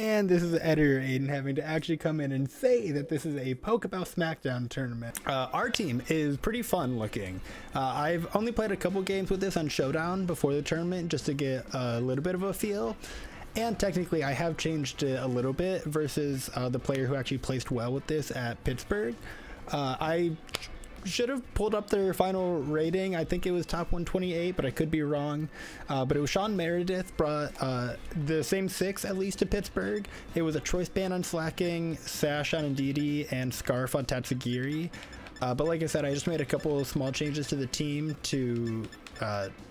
Man, this is editor Aiden having to actually come in and say that this is a Pokepals SmackDown tournament. Our team is pretty fun looking. I've only played a couple games with this on Showdown before the tournament just to get a little bit of a feel. And technically I have changed it a little bit versus the player who actually placed well with this at Pittsburgh. I should have pulled up their final rating. I think it was top 128, but I could be wrong. But it was Sean Meredith brought the same 6 at least to Pittsburgh. It was a choice band on Slaking, Sash on Ndidi, and Scarf on Tatsugiri. But like I said, I just made a couple of small changes to the team to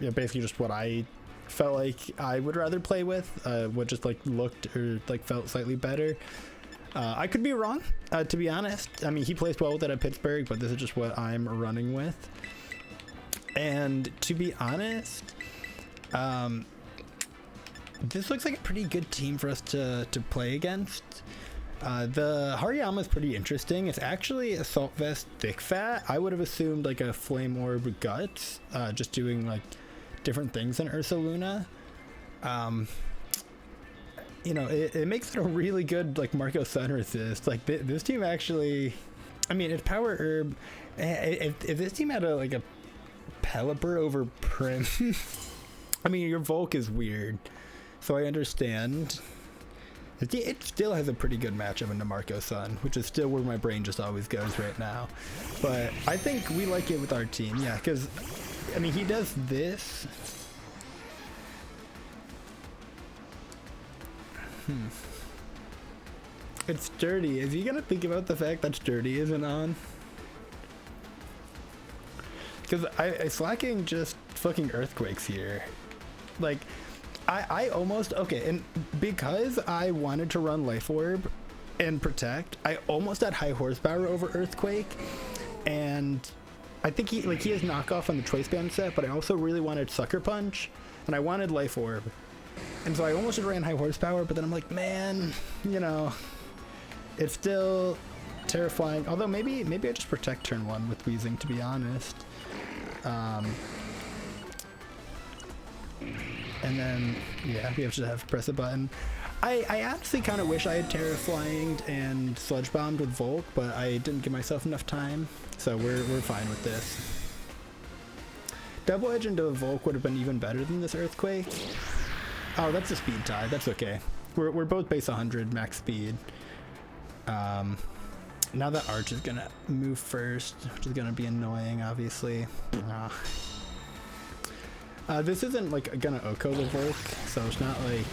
basically just what I felt like I would rather play with, what just like looked or like felt slightly better. I could be wrong, to be honest. I mean, he placed well with it at Pittsburgh, but this is just what I'm running with. And to be honest, this looks like a pretty good team for us to play against. The Hariyama is pretty interesting. It's actually Assault Vest Thick Fat. I would have assumed like a Flame Orb Guts, just doing like different things than Ursa Luna. You know, it makes it a really good like Marco Sun resist. Like this team actually, I mean, it's Power Herb. If this team had a Pelipper over Prim, I mean, your Volk is weird, so I understand. It still has a pretty good matchup into Marco Sun, which is still where my brain just always goes right now. But I think we like it with our team, yeah, because I mean, he does this. It's Sturdy. Is he gonna think about the fact that Sturdy isn't on? Because I Slaking just fucking earthquakes here. Like, I almost, okay, and because I wanted to run Life Orb and Protect, I almost had high horsepower over Earthquake, and I think he has knockoff on the Choice Band set, but I also really wanted Sucker Punch, and I wanted Life Orb. And so I almost ran high horsepower, but then I'm like, man, you know, it's still terrifying. Although maybe I just protect turn 1 with Weezing, to be honest. And then, yeah, we have to press a button. I honestly kind of wish I had Terra Flyinged and Sludge Bombed with Volk, but I didn't give myself enough time, so we're fine with this. Double Edge into a Volk would have been even better than this Earthquake. Oh, that's a speed tie. That's okay. We're both base 100 max speed. Now that Arch is gonna move first, which is gonna be annoying, obviously. This isn't like gonna Oko the Volk, so it's not like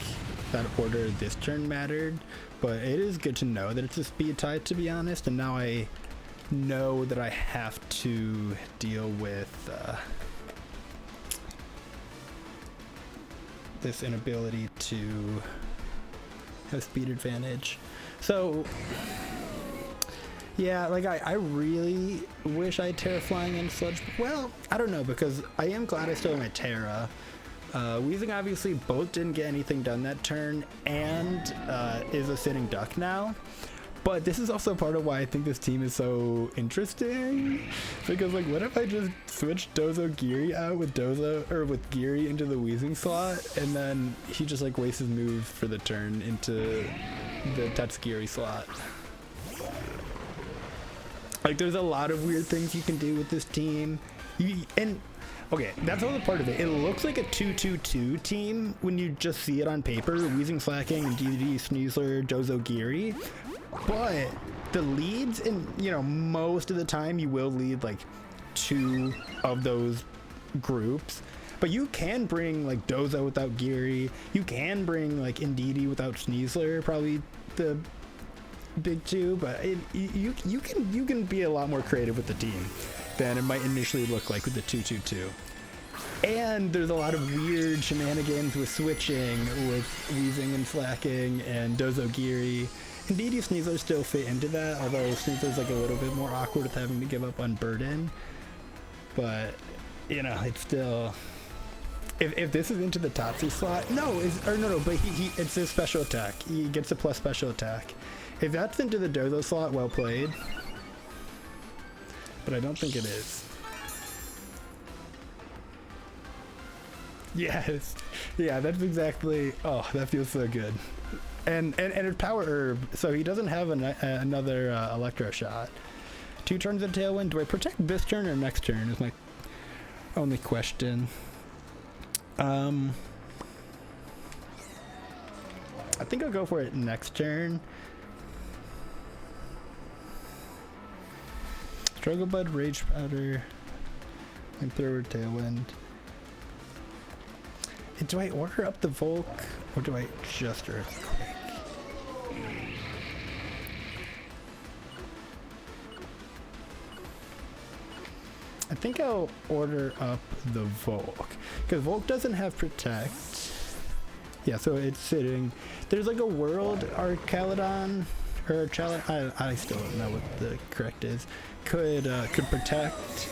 that order this turn mattered. But it is good to know that it's a speed tie, to be honest. And now I know that I have to deal with this inability to have speed advantage. So yeah, like I really wish I had Terra Flying and Sludge. Well, I don't know, because I am glad I still have my Terra. Weezing obviously both didn't get anything done that turn, and is a sitting duck now. But this is also part of why I think this team is so interesting, because like, what if I just switch Dozo Giri out with Giri into the Weezing slot, and then he just like wastes his move for the turn into the Tatsugiri slot. Like, there's a lot of weird things you can do with this team. And okay, that's all the part of it. It looks like a 2-2-2 team when you just see it on paper. Weezing, Slaking, and DD, Sneasler, Dozo Giri. But the leads, and you know, most of the time you will lead like 2 of those groups. But you can bring like Dozo without Giri. You can bring like Ndidi without Sneasler, probably the big 2. But you can be a lot more creative with the team than it might initially look like with the 2-2-2. And there's a lot of weird shenanigans with switching with Weezing and Slaking and Dozo Giri. Indeed, Sneasler still fit into that, although Sneasler's like a little bit more awkward with having to give up on Burden. But, you know, it's still... If this is into the Tatsu slot... No, but it's his special attack. He gets a plus special attack. If that's into the Dozo slot, well played. But I don't think it is. Yes. Yeah, that's exactly... Oh, that feels so good. And it's power herb, so he doesn't have another electro shot. 2 turns of Tailwind. Do I protect this turn or next turn is my only question. I think I'll go for it next turn. Struggle Bud, Rage Powder, and Thrower, Tailwind. Do I order up the Volk, or do I just Earthquake? I think I'll order up the Volk, because Volk doesn't have Protect. Yeah, so it's sitting. There's like a World Arcalodon, or I still don't know what the correct is. Could Protect,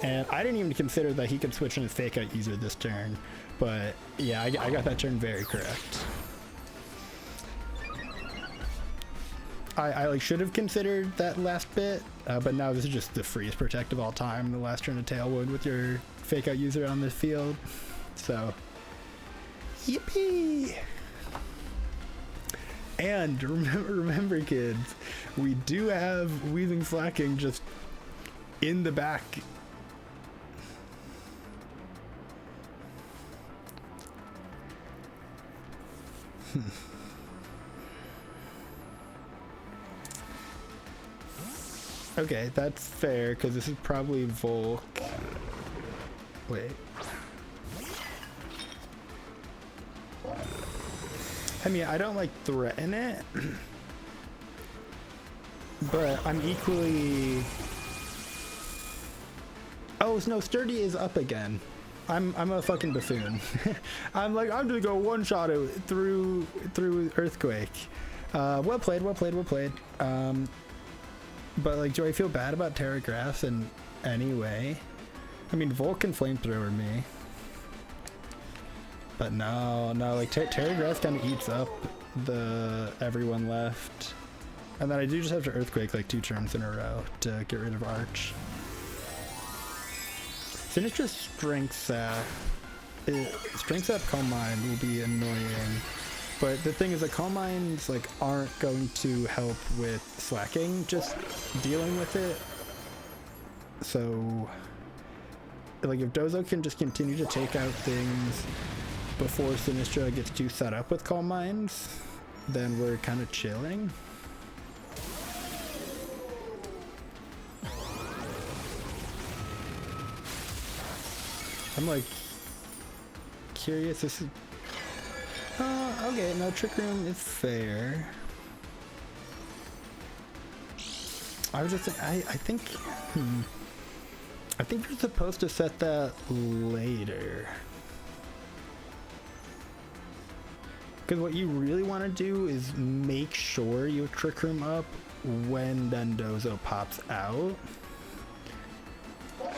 and I didn't even consider that he could switch in his Fake Out user this turn. But yeah, I got that turn very correct. I like should have considered that last bit, but now this is just the freest protect of all time. The last turn of Tailwind with your Fake Out user on the field. So, yippee! And remember, kids, we do have Weezing Slaking just in the back. Okay, that's fair, because this is probably Volk. Wait. I mean, I don't like threaten it, but I'm equally... Oh, no, Sturdy is up again. I'm a fucking buffoon. I'm gonna go one-shot it through Earthquake. Well played. But like, do I feel bad about Terragrass in any way? I mean, Volk can Flamethrower me. But no, like Terragrass kind of eats up everyone left. And then I do just have to Earthquake like 2 turns in a row to get rid of Arch. Sinistra's Strength Sap. Strength Sap Calm Mind will be annoying. But the thing is that Calm Minds like aren't going to help with Slaking, just dealing with it. So like if Dozo can just continue to take out things before Sinistra gets too set up with Calm Minds, then we're kind of chilling. I'm like curious. This is okay. No, Trick Room is fair. I was just I think I think you're supposed to set that later, because what you really want to do is make sure you Trick Room up when Dendozo pops out,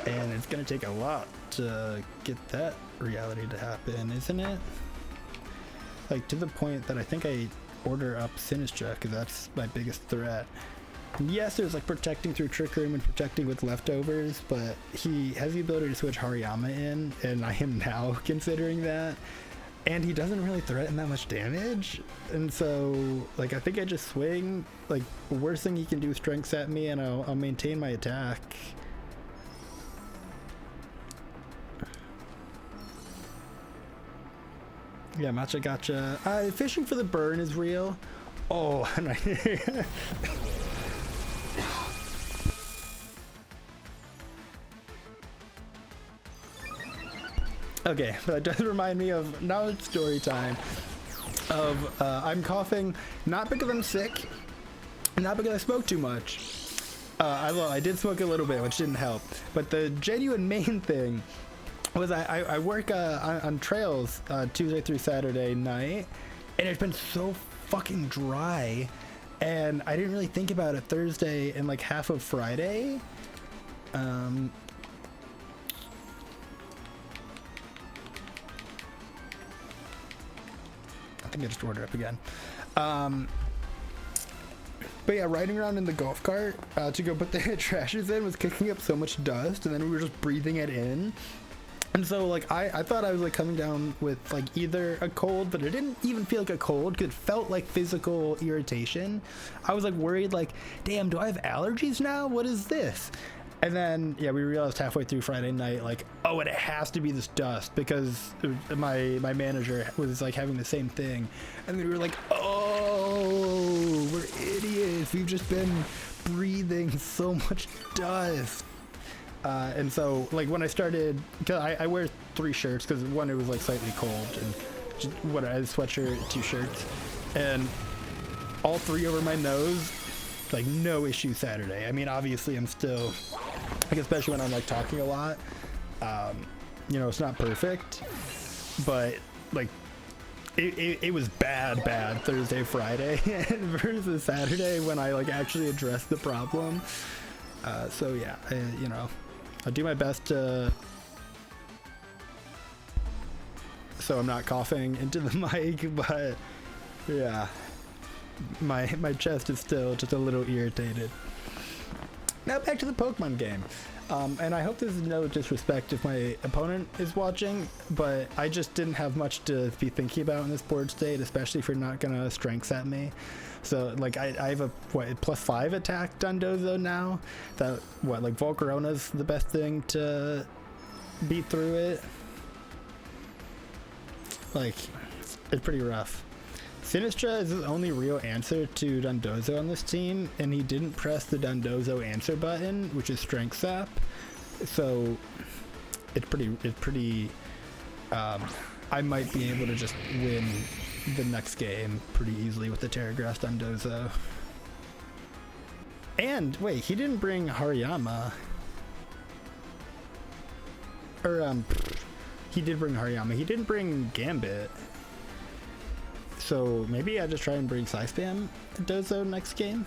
and it's gonna take a lot to get that reality to happen, isn't it? Like to the point that I think I order up Sinistra, because that's my biggest threat. And yes, there's like protecting through Trick Room and protecting with leftovers, but he has the ability to switch Hariyama in, and I am now considering that. And he doesn't really threaten that much damage, and so like I think I just swing. Like the worst thing he can do is Strength Sap me, and I'll maintain my attack. Yeah, Matcha Gotcha. Fishing for the burn is real. Oh, and okay, that does remind me of, now it's story time, of I'm coughing, not because I'm sick, not because I smoked too much. I did smoke a little bit, which didn't help, but the genuine main thing was I work on trails Tuesday through Saturday night, and it's been so fucking dry, and I didn't really think about it Thursday and like half of Friday. I think I just ordered up again. But yeah, riding around in the golf cart to go put the trashes in was kicking up so much dust, and then we were just breathing it in. And so like I thought I was like coming down with like either a cold, but it didn't even feel like a cold because it felt like physical irritation. I was like worried, like, damn, do I have allergies now? What is this? And then yeah, we realized halfway through Friday night, like, oh, and it has to be this dust, because my manager was like having the same thing. And then we were like, oh, we're idiots. We've just been breathing so much dust. And so like when I started, cause I wear 3 shirts, because one, it was like slightly cold, and just, what, I had a sweatshirt, 2 shirts, and all 3 over my nose, like no issue Saturday. I mean, obviously I'm still, like, especially when I'm like talking a lot, you know, it's not perfect, but like it was bad Thursday, Friday versus Saturday when I like actually addressed the problem. So yeah, you know, I'll do my best to, so I'm not coughing into the mic, but yeah, my chest is still just a little irritated. Now back to the Pokemon game. And I hope this is no disrespect if my opponent is watching, but I just didn't have much to be thinking about in this board state, especially if you're not gonna strengths at me. So like I have a +5 attack Dondozo now. That like Volcarona's the best thing to beat through it. Like, it's pretty rough. Sinistra is his only real answer to Dondozo on this team, and he didn't press the Dondozo answer button, which is Strength Sap. So it's pretty I might be able to just win the next game pretty easily with the Terragrass Dondozo. And wait, he didn't bring Hariyama. Or he did bring Hariyama. He didn't bring Gambit. So maybe I just try and bring Psyspam Dozo next game.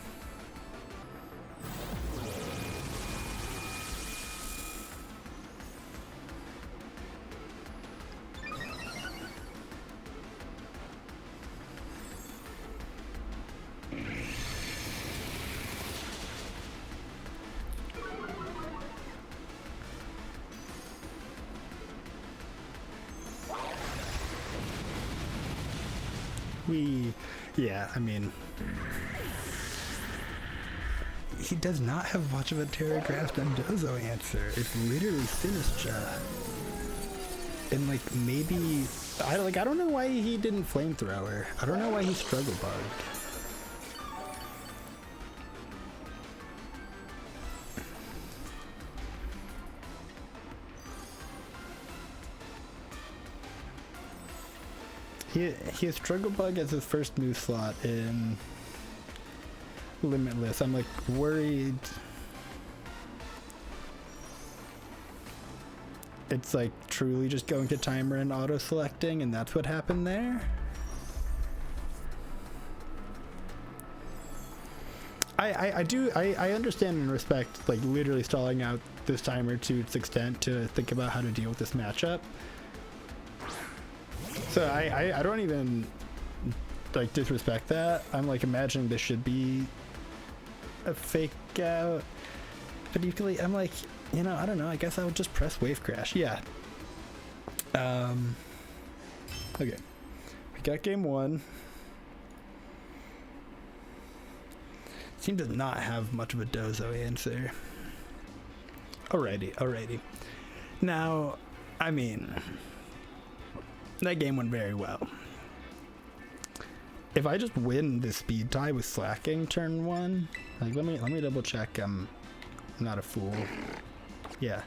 Yeah, I mean, he does not have much of a Terragrass Dondozo answer. It's literally Sinistra. And like maybe I don't know why he didn't Flamethrower. I don't know why he Struggle Bugged. He has Struggle Bug as his first move slot in Limitless. I'm like worried it's like truly just going to timer and auto selecting, and that's what happened there. I understand and respect like literally stalling out this timer to its extent to think about how to deal with this matchup. So I don't even like disrespect that. I'm like imagining this should be a fake out, but equally I'm like, you know, I don't know, I guess I would just press Wave Crash. Yeah. Okay, we got game 1. Team does not have much of a Dozo answer. Alrighty. Now, I mean, that game went very well. If I just win this speed tie with Slaking turn 1, like let me double check I'm not a fool. Yeah,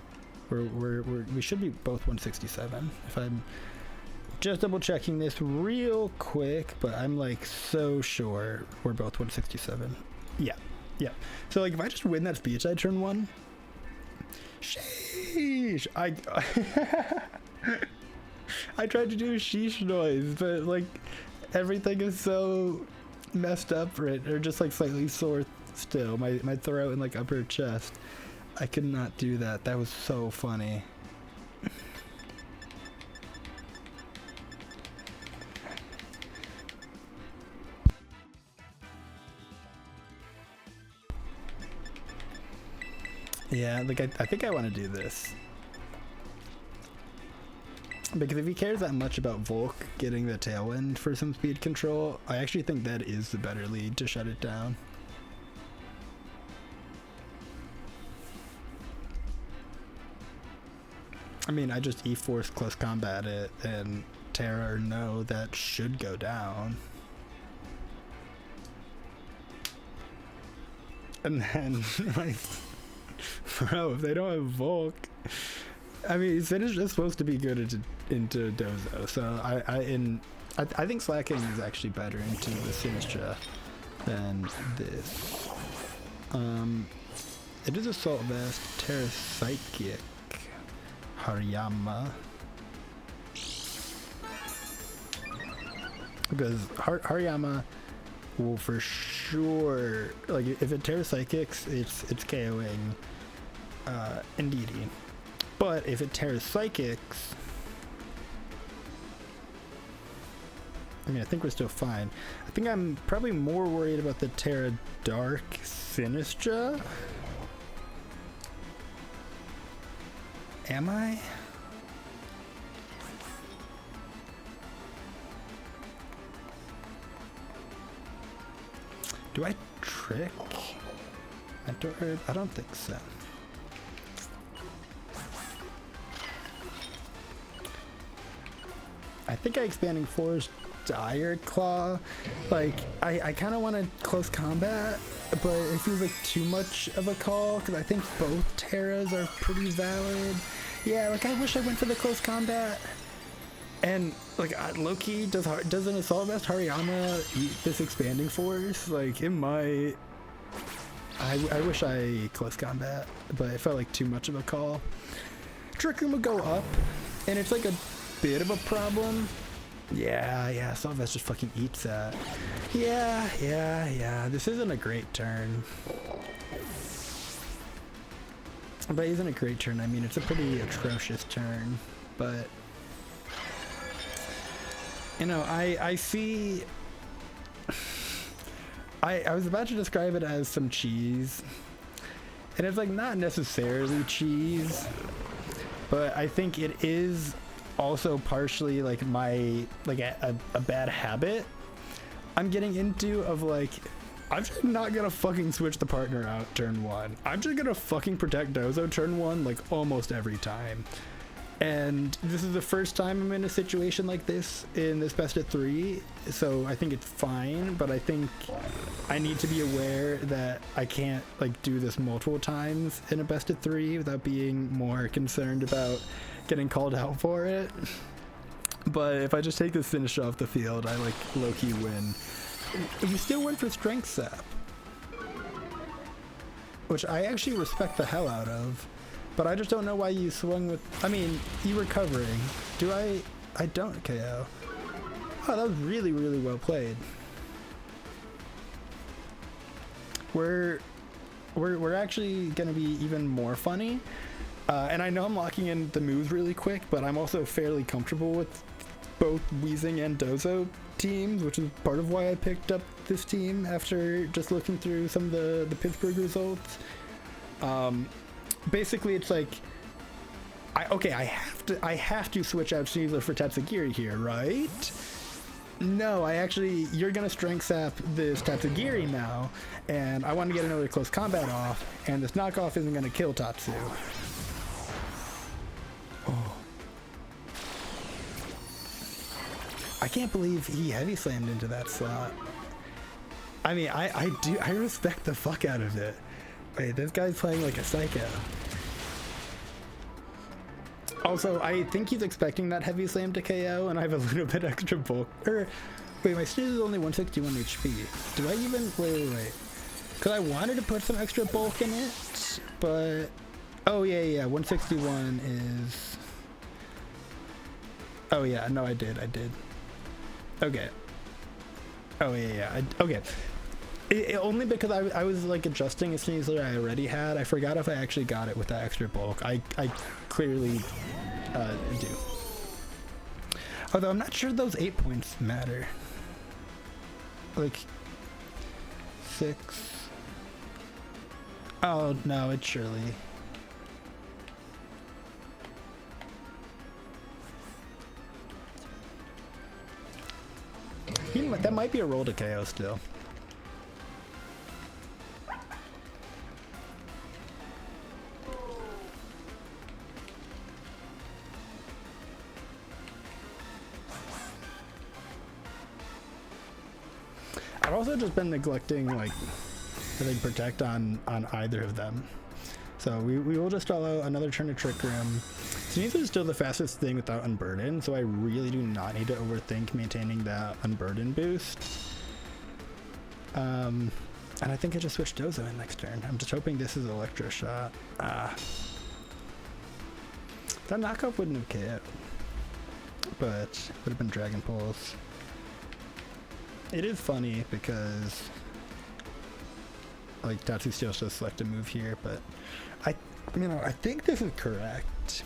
we should be both 167. If I'm just double checking this real quick, but I'm like so sure we're both 167. Yeah. So like if I just win that speed tie turn 1, sheesh, I tried to do a sheesh noise, but like everything is so messed up right, or just like slightly sore still. My throat and like upper chest. I could not do that. That was so funny. Yeah, like I think I want to do this. Because if he cares that much about Volk getting the Tailwind for some speed control, I actually think that is the better lead to shut it down. I mean, I just E-Force close combat it, and Terra or no, that should go down. And then, like, bro, if they don't have Volk, I mean, Sinnage is supposed to be good into Dozo, so I think Slaking is actually better into the Sinistra than this. It is Assault Vest, Terra Psychic, Hariyama. Because Hariyama will for sure, like, if it Terra Psychics, it's KOing Indeedee. But if it Terra Psychics, I mean, I think we're still fine. I think I'm probably more worried about the Terra Dark Sinistra. Am I? Do I trick? I don't think so. I think I Expanding Force Dire Claw. Like, I kind of want to close combat, but it feels like too much of a call because I think both Terras are pretty valid. Yeah, like, I wish I went for the close combat. And, like, low-key, does an Assault Vest Hariyama eat this Expanding Force? Like, it might. I wish I close combat, but it felt like too much of a call. Trick Room would go up, and it's like a bit of a problem. Yeah, Assault Vest just fucking eats that. Yeah. This isn't a great turn. But it isn't a great turn. I mean, it's a pretty atrocious turn, but you know, I see. I was about to describe it as some cheese, and it's like not necessarily cheese, but I think it is also partially like a bad habit I'm getting into of like, I'm just not gonna fucking switch the partner out turn one. I'm just gonna fucking protect Dozo turn one like almost every time. And this is the first time I'm in a situation like this in this best of 3, so I think it's fine, but I think I need to be aware that I can't like do this multiple times in a best of 3 without being more concerned about getting called out for it. But if I just take this finish off the field, I like low-key win. You still win for Strength Sap, which I actually respect the hell out of. But I just don't know why you swung with. I mean, you recovering. Do I? I don't KO. Oh, that was really, really well played. We're actually gonna be even more funny. And I know I'm locking in the moves really quick, but I'm also fairly comfortable with both Weezing and Dozo teams, which is part of why I picked up this team after just looking through some of the Pittsburgh results. Basically, it's like, I have to switch out Sneasler for Tatsugiri here, right? No, you're gonna Strength Sap this Tatsugiri now, and I want to get another close combat off, and this knockoff isn't gonna kill Tatsu. Oh. I can't believe he heavy slammed into that slot. I mean, I respect the fuck out of it. Wait, this guy's playing like a psycho. Also, I think he's expecting that heavy slam to KO, and I have a little bit extra bulk. Wait, my snooze is only 161 HP. Do I even? Wait. Because I wanted to put some extra bulk in it, but oh yeah, 161 is. Oh yeah, no, I did. Okay. Oh yeah. Okay. Only because I was like adjusting a Sneasler I already had. I forgot if I actually got it with that extra bulk. I clearly do. Although I'm not sure those 8 points matter. Like 6. Oh no, it's surely. That might be a roll to KO still. I've also just been neglecting, like, I think protect on either of them. So we will just draw out another turn of Trick Room. Sneasler is still the fastest thing without Unburden, so I really do not need to overthink maintaining that Unburden boost. And I think I just switched Dozo in next turn. I'm just hoping this is Electro Shot. That knockoff wouldn't have KO'd, but would have been Dragon Pulse. It is funny because, like, Tatsu still should select a move here, but I think this is correct.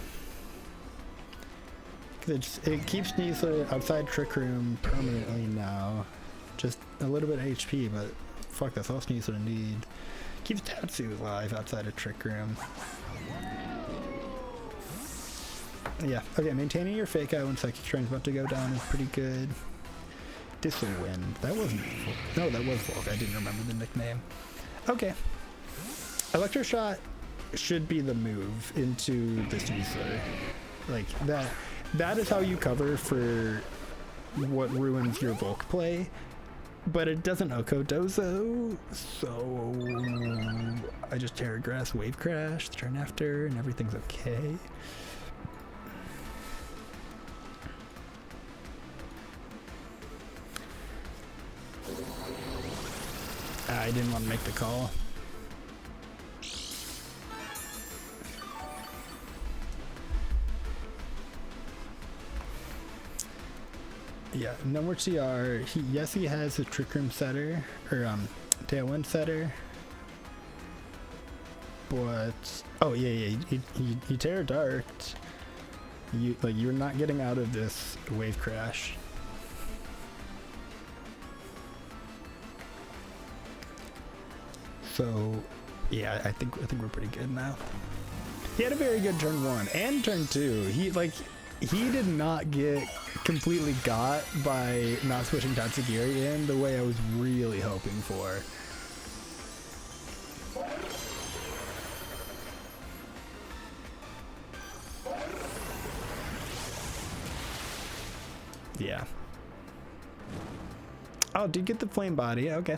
Cause it keeps Sneasler outside Trick Room permanently now. Just a little bit of HP, but fuck, that's all Sneasler need. Keeps Tatsu alive outside of Trick Room. Yeah, okay, maintaining your Fake Out when Psychic Train's about to go down is pretty good. Diswind. That wasn't... No, that was Volk. I didn't remember the nickname. Okay. Electro Shot should be the move into the Sneasler. Like, that is how you cover for what ruins your Volk play. But it doesn't Oko Dozo, so I just Terra Grass Wave Crash the turn after, and everything's okay. I didn't want to make the call. Yeah, no more CR. Yes, he has a Trick Room setter, or Tailwind setter. But oh yeah, he Terra Darked. You're not getting out of this Wave Crash. So, yeah, I think we're pretty good now. He had a very good turn 1 and turn 2. He did not get completely got by not switching Tatsugiri in the way I was really hoping for. Yeah. Oh, did get the flame body? Okay.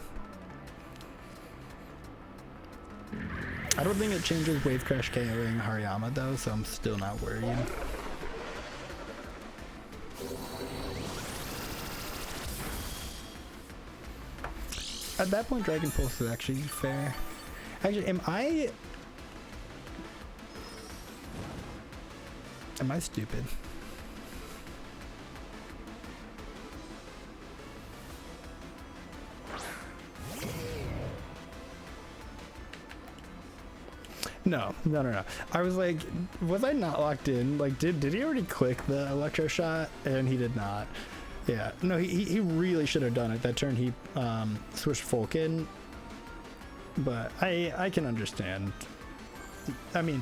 I don't think it changes Wave Crash KOing Hariyama though, so I'm still not worried. At that point, Dragon Pulse is actually fair. Actually, am I stupid? No. I was like, was I not locked in? Like, did he already click the Electro Shot? And he did not. Yeah, no, he really should have done it. That turn he switched Folk in. But I can understand. I mean,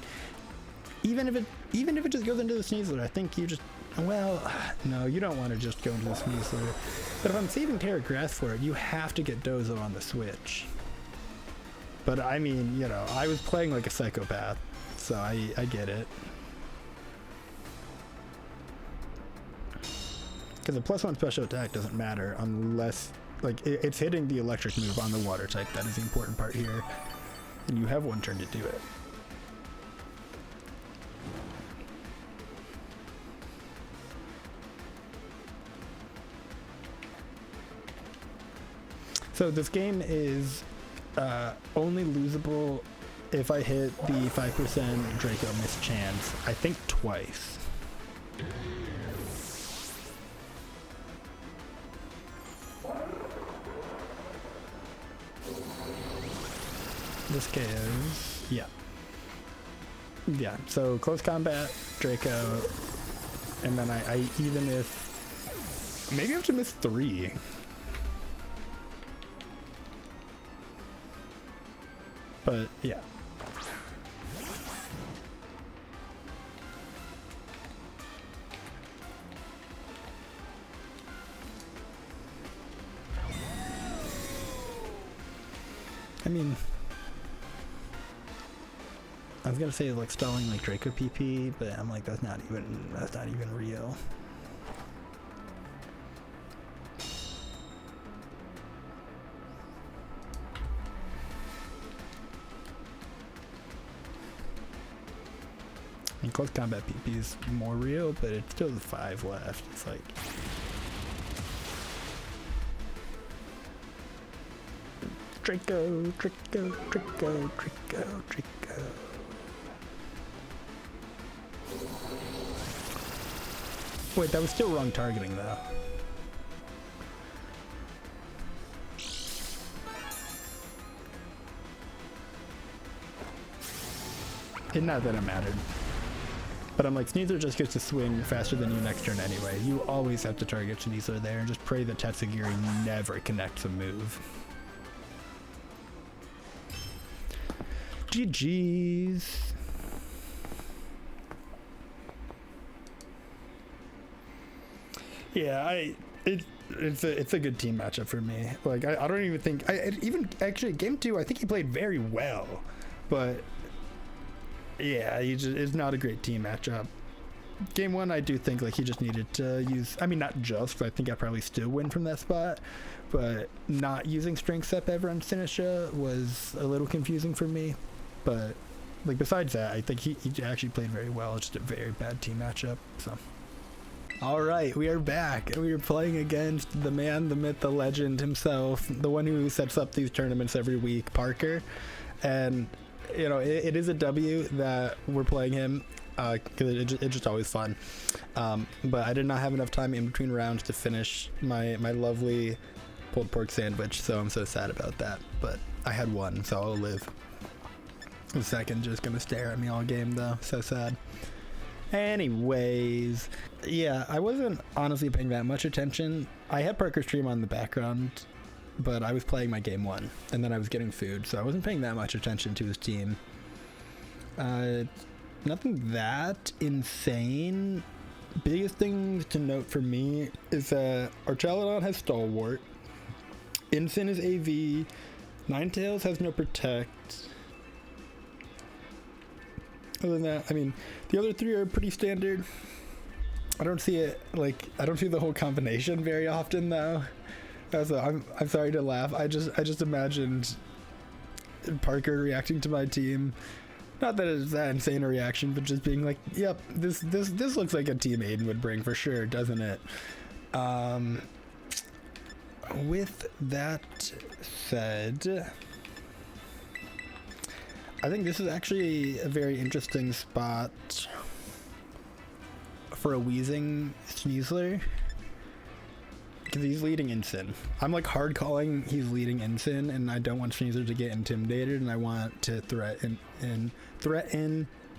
even if it just goes into the Sneasler, I think you just, well, no, you don't want to just go into the Sneasler. But if I'm saving Terra Grass for it, you have to get Dozo on the Switch. But I mean, you know, I was playing like a psychopath, so I get it. Because a +1 special attack doesn't matter unless, like, it's hitting the electric move on the water type. That is the important part here. And you have one turn to do it. So this game is only losable if I hit the 5% Draco miss chance, I think twice. This KOs, yeah. Yeah, so close combat, Draco, and then I even if, maybe I have to miss 3. But yeah. I mean, I was gonna say like stalling like Draco PP, but I'm like that's not even real. And close combat PP is more real, but it's still the 5 left. It's like Draco, Draco, Draco, Draco, Draco. Wait, that was still wrong targeting though. Not that it mattered. But I'm like, Sneasler just gets to swing faster than you next turn anyway. You always have to target Sneasler there and just pray that Tatsugiri never connects a move. GG's. Yeah, it's a good team matchup for me. Like I don't even think even actually game 2 I think he played very well, but yeah, it's not a great team matchup. Game 1 I do think like he just needed to use, I mean not just, I think I probably still win from that spot, but not using Strength Step ever on Sinisha was a little confusing for me. But like besides that, I think he actually played very well. It's just a very bad team matchup. So all right, we are back. We are playing against the man, the myth, the legend himself, the one who sets up these tournaments every week, Parker. And you know, it is a W that we're playing him because it's just always fun. But I did not have enough time in between rounds to finish my lovely pulled pork sandwich, so I'm so sad about that. But I had one, so I'll live. The second just gonna stare at me all game though, so sad. Anyways, yeah, I wasn't honestly paying that much attention. I had Parker's stream on the background, but I was playing my game 1 and then I was getting food, so I wasn't paying that much attention to his team. Nothing that insane. Biggest things to note for me is that Archelodon has Stalwart, Incin is AV, Ninetales has no Protect. Other than that, I mean, the other 3 are pretty standard. I don't see it, like, I don't see the whole combination very often though. So I'm sorry to laugh. I just imagined Parker reacting to my team. Not that it's that insane a reaction, but just being like, yep, this looks like a team Aiden would bring for sure, doesn't it? With that said, I think this is actually a very interesting spot for a Weezing Sneasler, because he's leading Incin. I'm like hard calling he's leading Incin, and I don't want Sneasler to get intimidated, and I want to threaten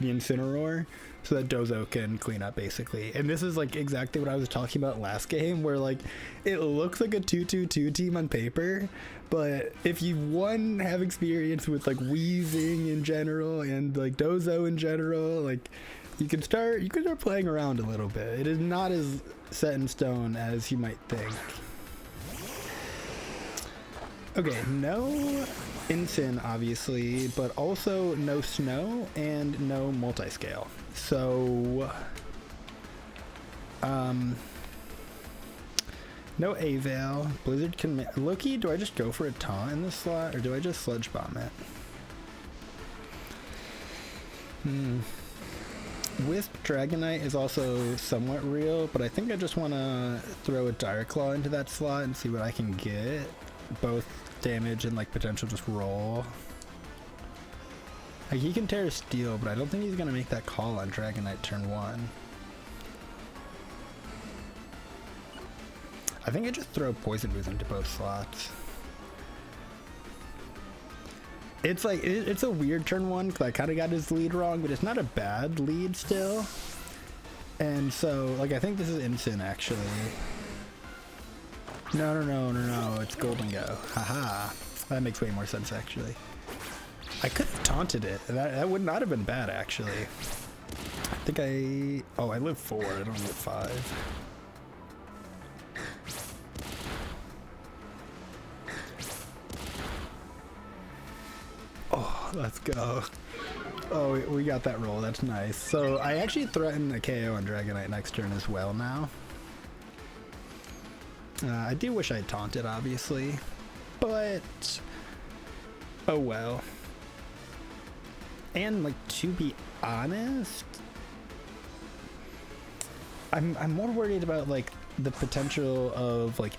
the Incineroar so that Dozo can clean up basically. And this is like exactly what I was talking about last game, where like it looks like a 2-2-2 team on paper, but if you have experience with like Weezing in general and like Dozo in general, like you can start playing around a little bit. It is not as set in stone as you might think. Okay, no Incin obviously, but also no Snow and no multi-scale. So no Avail. Blizzard can Loki, do I just go for a taunt in this slot or do I just sludge bomb it? Wisp Dragonite is also somewhat real, but I think I just want to throw a Dire Claw into that slot and see what I can get. Both damage and like potential just roll. Like he can tear steel, but I don't think he's gonna make that call on Dragonite turn 1. I think I just throw Poison Ooze into both slots. It's like it's a weird turn 1 because I kind of got his lead wrong, but it's not a bad lead still. And so like I think this is Incin actually. No, it's Golden Go. Haha. That makes way more sense actually. I could have taunted it. That would not have been bad actually. I think I live 4, I don't live 5. Let's go. Oh, we got that roll. That's nice. So I actually threaten a KO on Dragonite next turn as well now. I do wish I had taunted, obviously, but oh well. And like, to be honest, I'm more worried about like the potential of like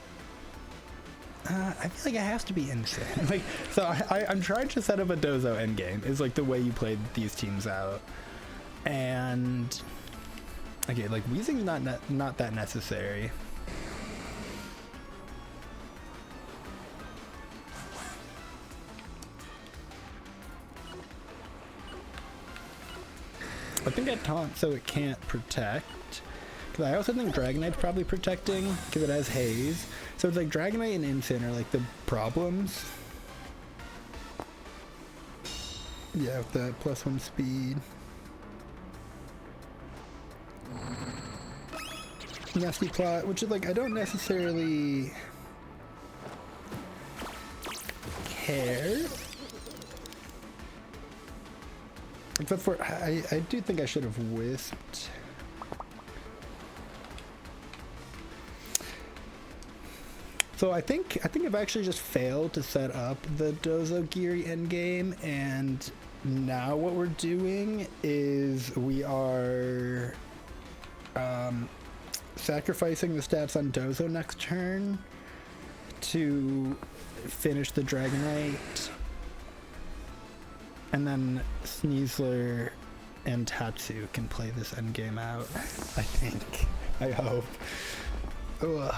I feel like it has to be insane. Like, so I'm trying to set up a Dozo endgame is like the way you played these teams out, and okay, like Weezing's not that necessary. I think I taunt so it can't protect. Because I also think Dragonite's probably protecting because it has Haze. So it's like Dragonite and Incin are like the problems. Yeah, with that +1 speed. Nasty plot, which is like, I don't necessarily care. Except for, I do think I should have Wisped. So I think I've actually just failed to set up the Dozo Geary endgame, and now what we're doing is we are sacrificing the stats on Dozo next turn to finish the Dragonite, and then Sneasler and Tatsu can play this endgame out, I think. I hope. Ugh.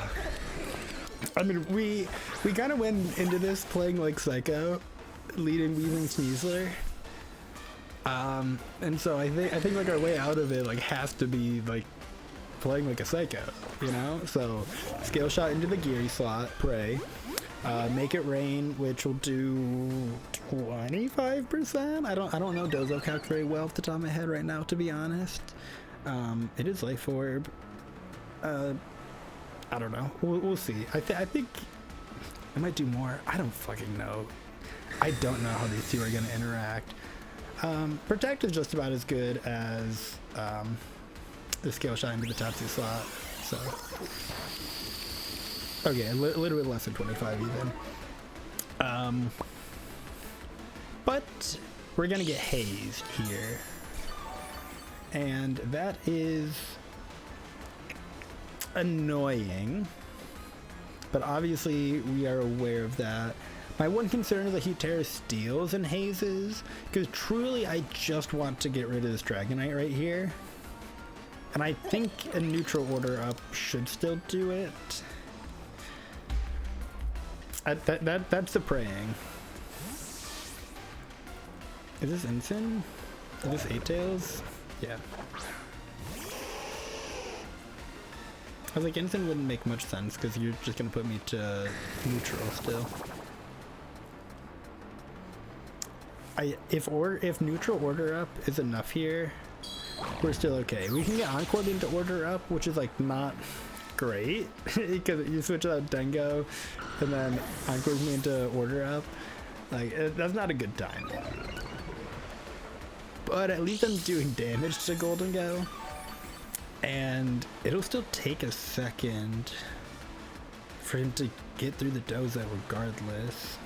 I mean, we kind of went into this playing like Psycho, leading Weezing Sneasler. And so I think like our way out of it like has to be like playing like a Psycho, you know? So Scale Shot into the Geary slot, Prey. Make It Rain, which will do 25%. I don't know Dozo calc very well off the top of my head right now, to be honest. It is Life Orb. I don't know. We'll see. I think I might do more. I don't fucking know. I don't know how these two are gonna interact. Protect is just about as good as the Scale Shot into the Tatsu slot. So okay, a little bit less than 25 even. But we're gonna get hazed here, and that is annoying, but obviously we are aware of that. My one concern is that he tears steals and hazes, because truly I just want to get rid of this Dragonite right here, and I think a neutral order up should still do it. That's the praying. Is this Incin? Is this Eight Tails? Yeah. I was like, Incin wouldn't make much sense because you're just gonna put me to neutral still. If neutral order up is enough here, we're still okay. We can get Encored into order up, which is like not great because you switch out Dengo and then Encore's me into order up. Like, that's not a good time. But at least I'm doing damage to Golden Go. And it'll still take a second for him to get through the Dozo regardless.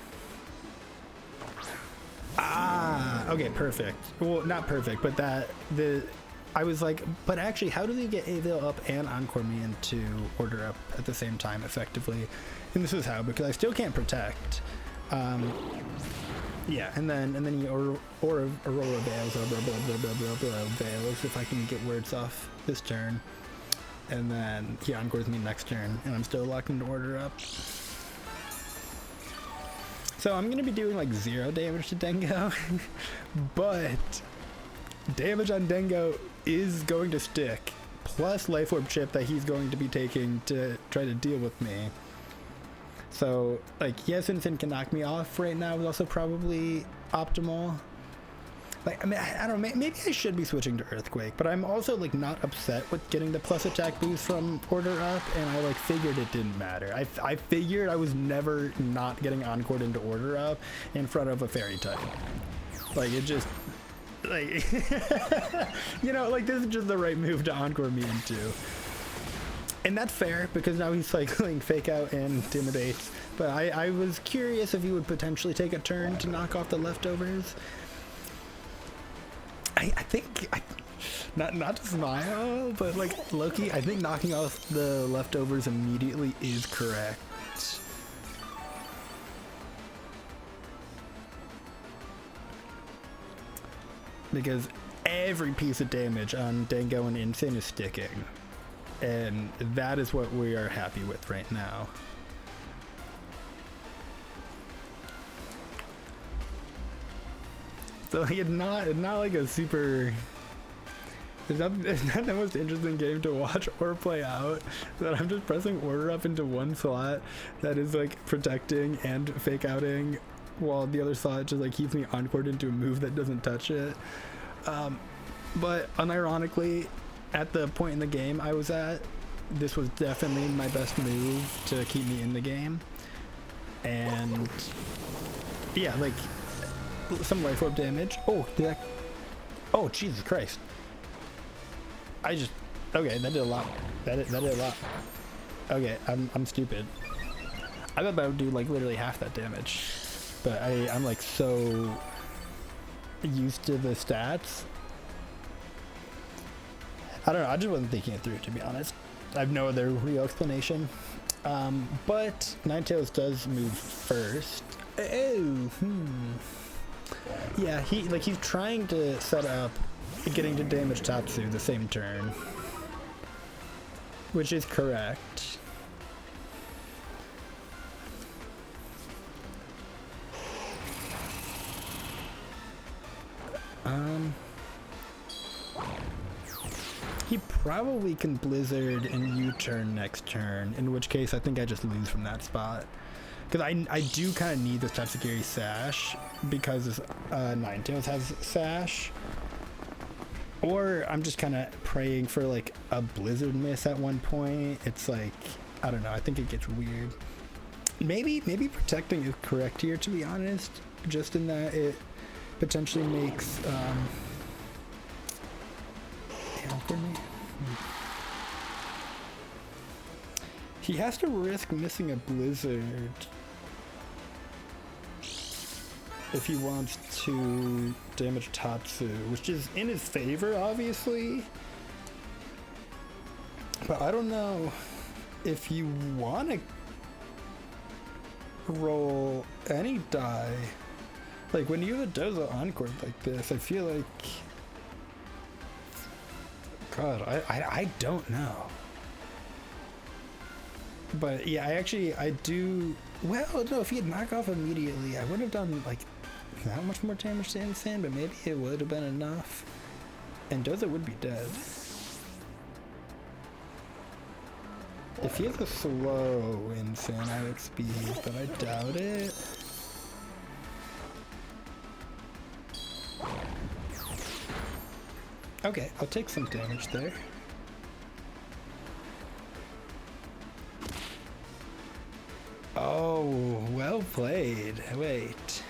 Ah, okay, perfect. Well, not perfect, but I was like, but actually, how do they get Avil up and Encore me into order up at the same time effectively? And this is how, because I still can't protect. Yeah, and then you Aurora Veils, Veils, if I can get words off this turn. And then he Encores me next turn, and I'm still locked into order up. So I'm gonna be doing like 0 damage to Dengo, but damage on Dengo is going to stick, plus Life Orb chip that he's going to be taking to try to deal with me. So, like, yes, Incin can knock me off right now is also probably optimal. Like, I mean, I don't know, maybe I should be switching to Earthquake, but I'm also, like, not upset with getting the plus attack boost from order up, and I, like, figured it didn't matter. I figured I was never not getting Encored into order up in front of a Fairy type. Like, it just, like, you know, like, this is just the right move to encore me into. And that's fair, because now he's cycling Fake Out and Intimidate. But I was curious if he would potentially take a turn to knock off the leftovers. I think, not to smile, but like, Loki, I think knocking off the leftovers immediately is correct. Because every piece of damage on Dango and Insane is sticking. And that is what we are happy with right now. So like, it's not like a super... It's not the most interesting game to watch or play out. That I'm just pressing order up into one slot that is like protecting and fake outing, while the other slot just like keeps me encored into a move that doesn't touch it. But unironically, at the point in the game I was at, this was definitely my best move to keep me in the game. And yeah, like some life orb damage. Oh, oh, Jesus Christ. Okay, that did a lot. That did a lot. Okay, I'm stupid. I thought that would do like literally half that damage. But I'm like so used to the stats. I don't know, I just wasn't thinking it through, to be honest. I have no other real explanation. But Ninetales does move first. Oh, yeah, he's trying to set up getting to damage Tatsu the same turn, which is correct. He probably can Blizzard and U-turn next turn, in which case I think I just lose from that spot. Because I do kind of need this Tatsugiri Sash, because Ninetales has Sash. Or I'm just kind of praying for like a Blizzard miss at one point. It's like, I don't know, I think it gets weird. Maybe protecting is correct here, to be honest, just in that it potentially makes for me. He has to risk missing a Blizzard if he wants to damage Tatsu, which is in his favor, obviously. But I don't know if you want to roll any die. Like, when you have a Dozo Encore like this, I feel like... God, I don't know. But yeah, I do... Well, no, if he had knocked off immediately, I would have done, like, that much more damage to Insane, but maybe it would have been enough. And Dozo would be dead. If he has a slow Insane, I would speed, but I doubt it. Okay, I'll take some damage there. Oh, well played. Wait.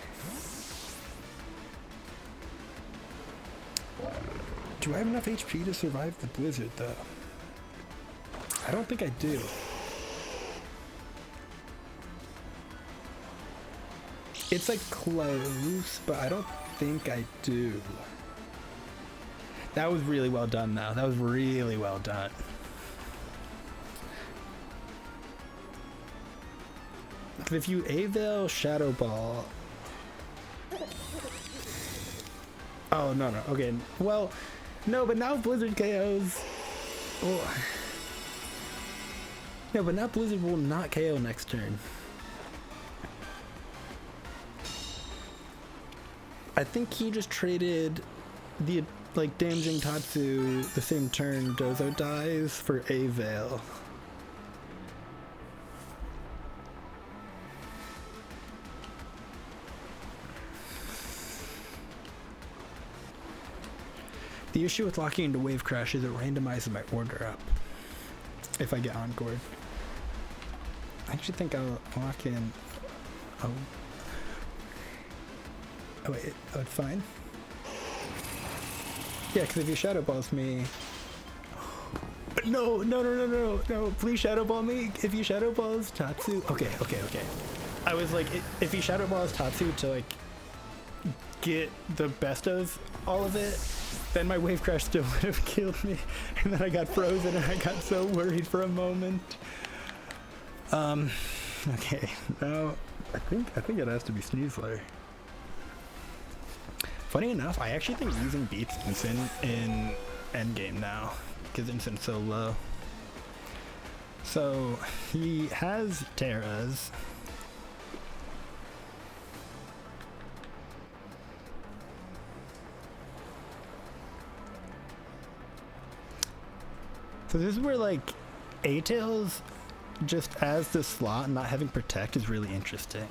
Do I have enough HP to survive the Blizzard, though? I don't think I do. It's like close, but I don't think I do. That was really well done, though. That was really well done. Because if you Avail Shadow Ball... Oh, no. Okay. Well, no, but now Blizzard KOs... Oh. No, but now Blizzard will not KO next turn. I think he just traded the... like damaging Tatsu the same turn Dozo dies for Avail. The issue with locking into Wave Crash is it randomizes my order up if I get encored. I actually think I'll lock in. Oh wait, oh it's fine. Yeah, because if you shadow balls me, no, please shadow ball me. If you shadow balls Tatsu, okay. I was like, if he shadow balls Tatsu to like get the best of all of it, then my wave crash still would have killed me, and then I got frozen and I got so worried for a moment. Okay, now I think it has to be Sneasler. Funny enough, I actually think Weezing beats Instant in endgame now, because Instant's so low. So he has Terras. So this is where like A-Tails just as the slot and not having Protect is really interesting.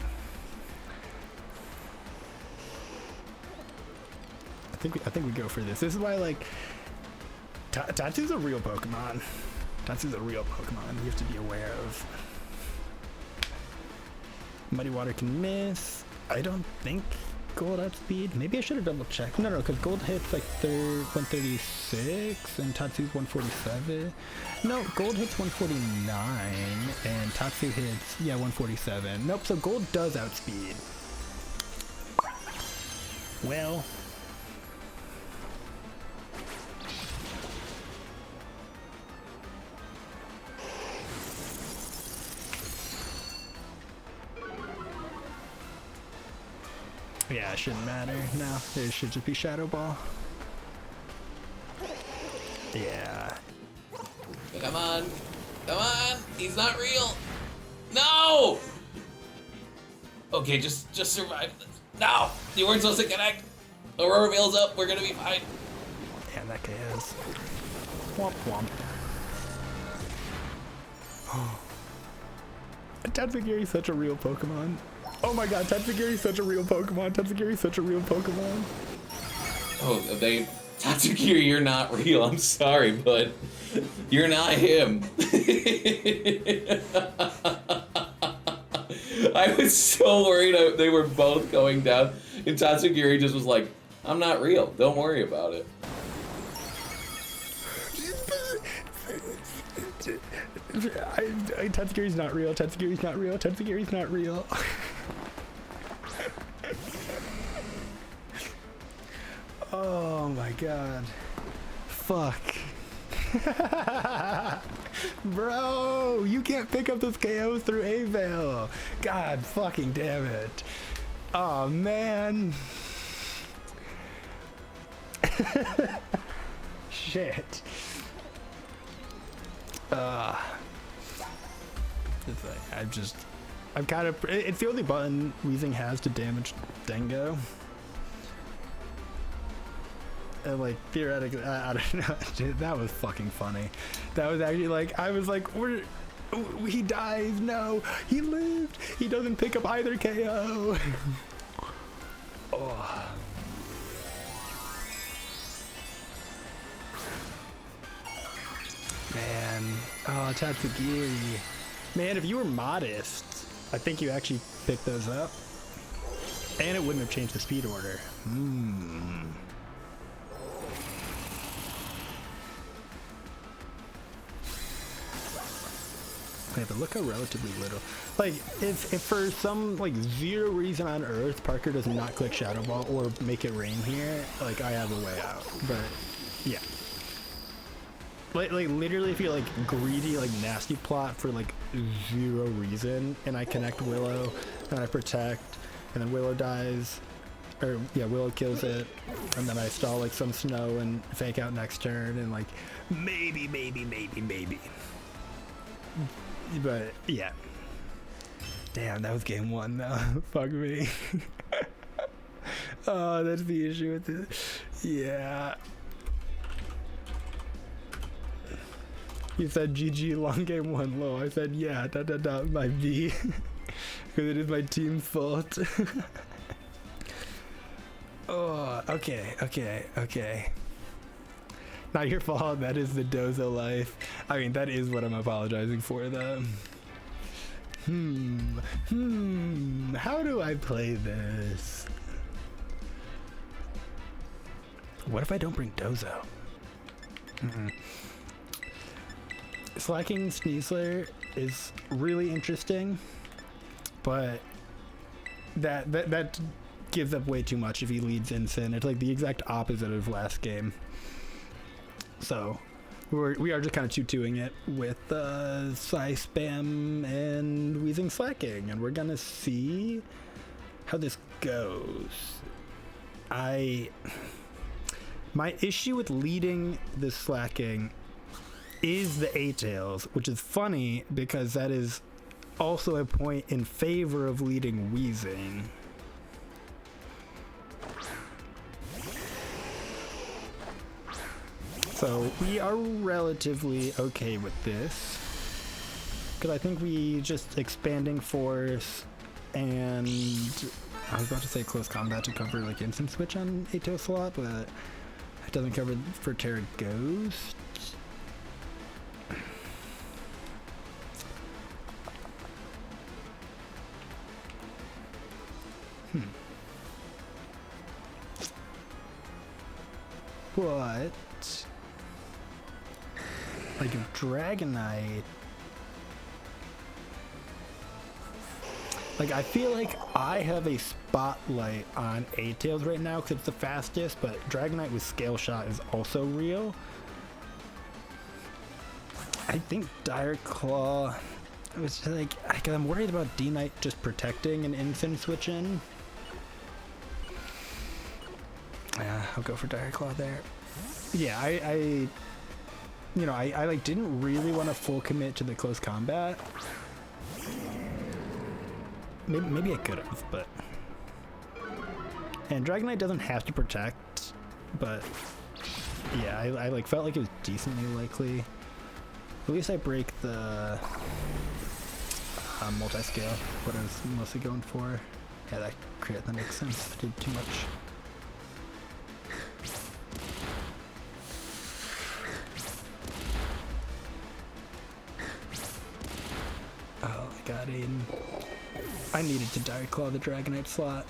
I think we go for this. This is why like Tatsu's a real Pokemon. Tatsu's a real Pokemon you have to be aware of. Muddy Water can miss. I don't think Gold outspeed. Maybe I should have double checked. No, because Gold hits like 136 and Tatsu's 147. No, Gold hits 149 and Tatsu hits 147. Nope. So Gold does outspeed. Well. Yeah, it shouldn't matter. No, it should just be Shadow Ball. Yeah. Come on. He's not real. No! Okay, just survive this. No! You weren't supposed to connect. Aurora Veil's up. We're gonna be fine. Yeah, that guy is. Womp womp. Tatsugiri's such a real Pokemon. Oh my god, Tatsugiri's such a real Pokemon. Tatsugiri's such a real Pokemon. Oh, Tatsugiri, you're not real. I'm sorry, but you're not him. I was so worried they were both going down, and Tatsugiri just was like, I'm not real. Don't worry about it. Tatsugiri's not real. Tatsugiri's not real. Tatsugiri's not real. Oh my god. Fuck. Bro, you can't pick up those KOs through A-Veil. God fucking damn it. Oh man. Shit. I'm kind of, it's the only button Weezing has to damage Dengo. And like theoretically, I don't know, dude, that was fucking funny. That was actually like, I was like, he dies, no, he lived, he doesn't pick up either KO. Oh. Man, oh, Tatsugiri. Man, if you were modest, I think you actually picked those up. And it wouldn't have changed the speed order. Okay, but look how relatively little. Like, if for some, like, zero reason on Earth, Parker does not click Shadow Ball or make it rain here, like, I have a way out. But, yeah. Like literally if you're like greedy, like nasty plot for like zero reason, and I connect Willow and I protect, and then Willow dies, or yeah, Willow kills it, and then I stall like some snow and fake out next turn, and like maybe, but yeah. Damn, that was game one though. Fuck me. Oh, that's the issue with it. Yeah. You said GG long game one low. I said yeah, my B. Because it is my team's fault. Oh, okay. Not your fault, that is the Dozo life. I mean, that is what I'm apologizing for though. How do I play this? What if I don't bring Dozo? Slaking Sneasler is really interesting, but that gives up way too much if he leads Incin. It's like the exact opposite of last game. So we are just kind of 2-2ing it with Psy Spam and Weezing Slaking, and we're gonna see how this goes. My issue with leading this Slaking is the A-Tails, which is funny because that is also a point in favor of leading Weezing. So we are relatively okay with this, because I think we just expanding force, and I was about to say close combat to cover like instant switch on A-Tail slot, but it doesn't cover for Terra Ghost. But like if Dragonite, like I feel like I have a spotlight on A-Tails right now because it's the fastest, but Dragonite with Scale Shot is also real. I think Dire Claw was just like, cause I'm worried about D-Knight just protecting an instant switch in. Yeah, I'll go for Dire Claw there. Yeah, I like didn't really want to full commit to the close combat. Maybe I could have, but and Dragonite doesn't have to protect, but yeah, I like felt like it was decently likely. At least I break the multi-scale, what I was mostly going for. Yeah, that makes sense. I did too much. Oh, I got Aiden. I needed to Dire Claw the Dragonite slot,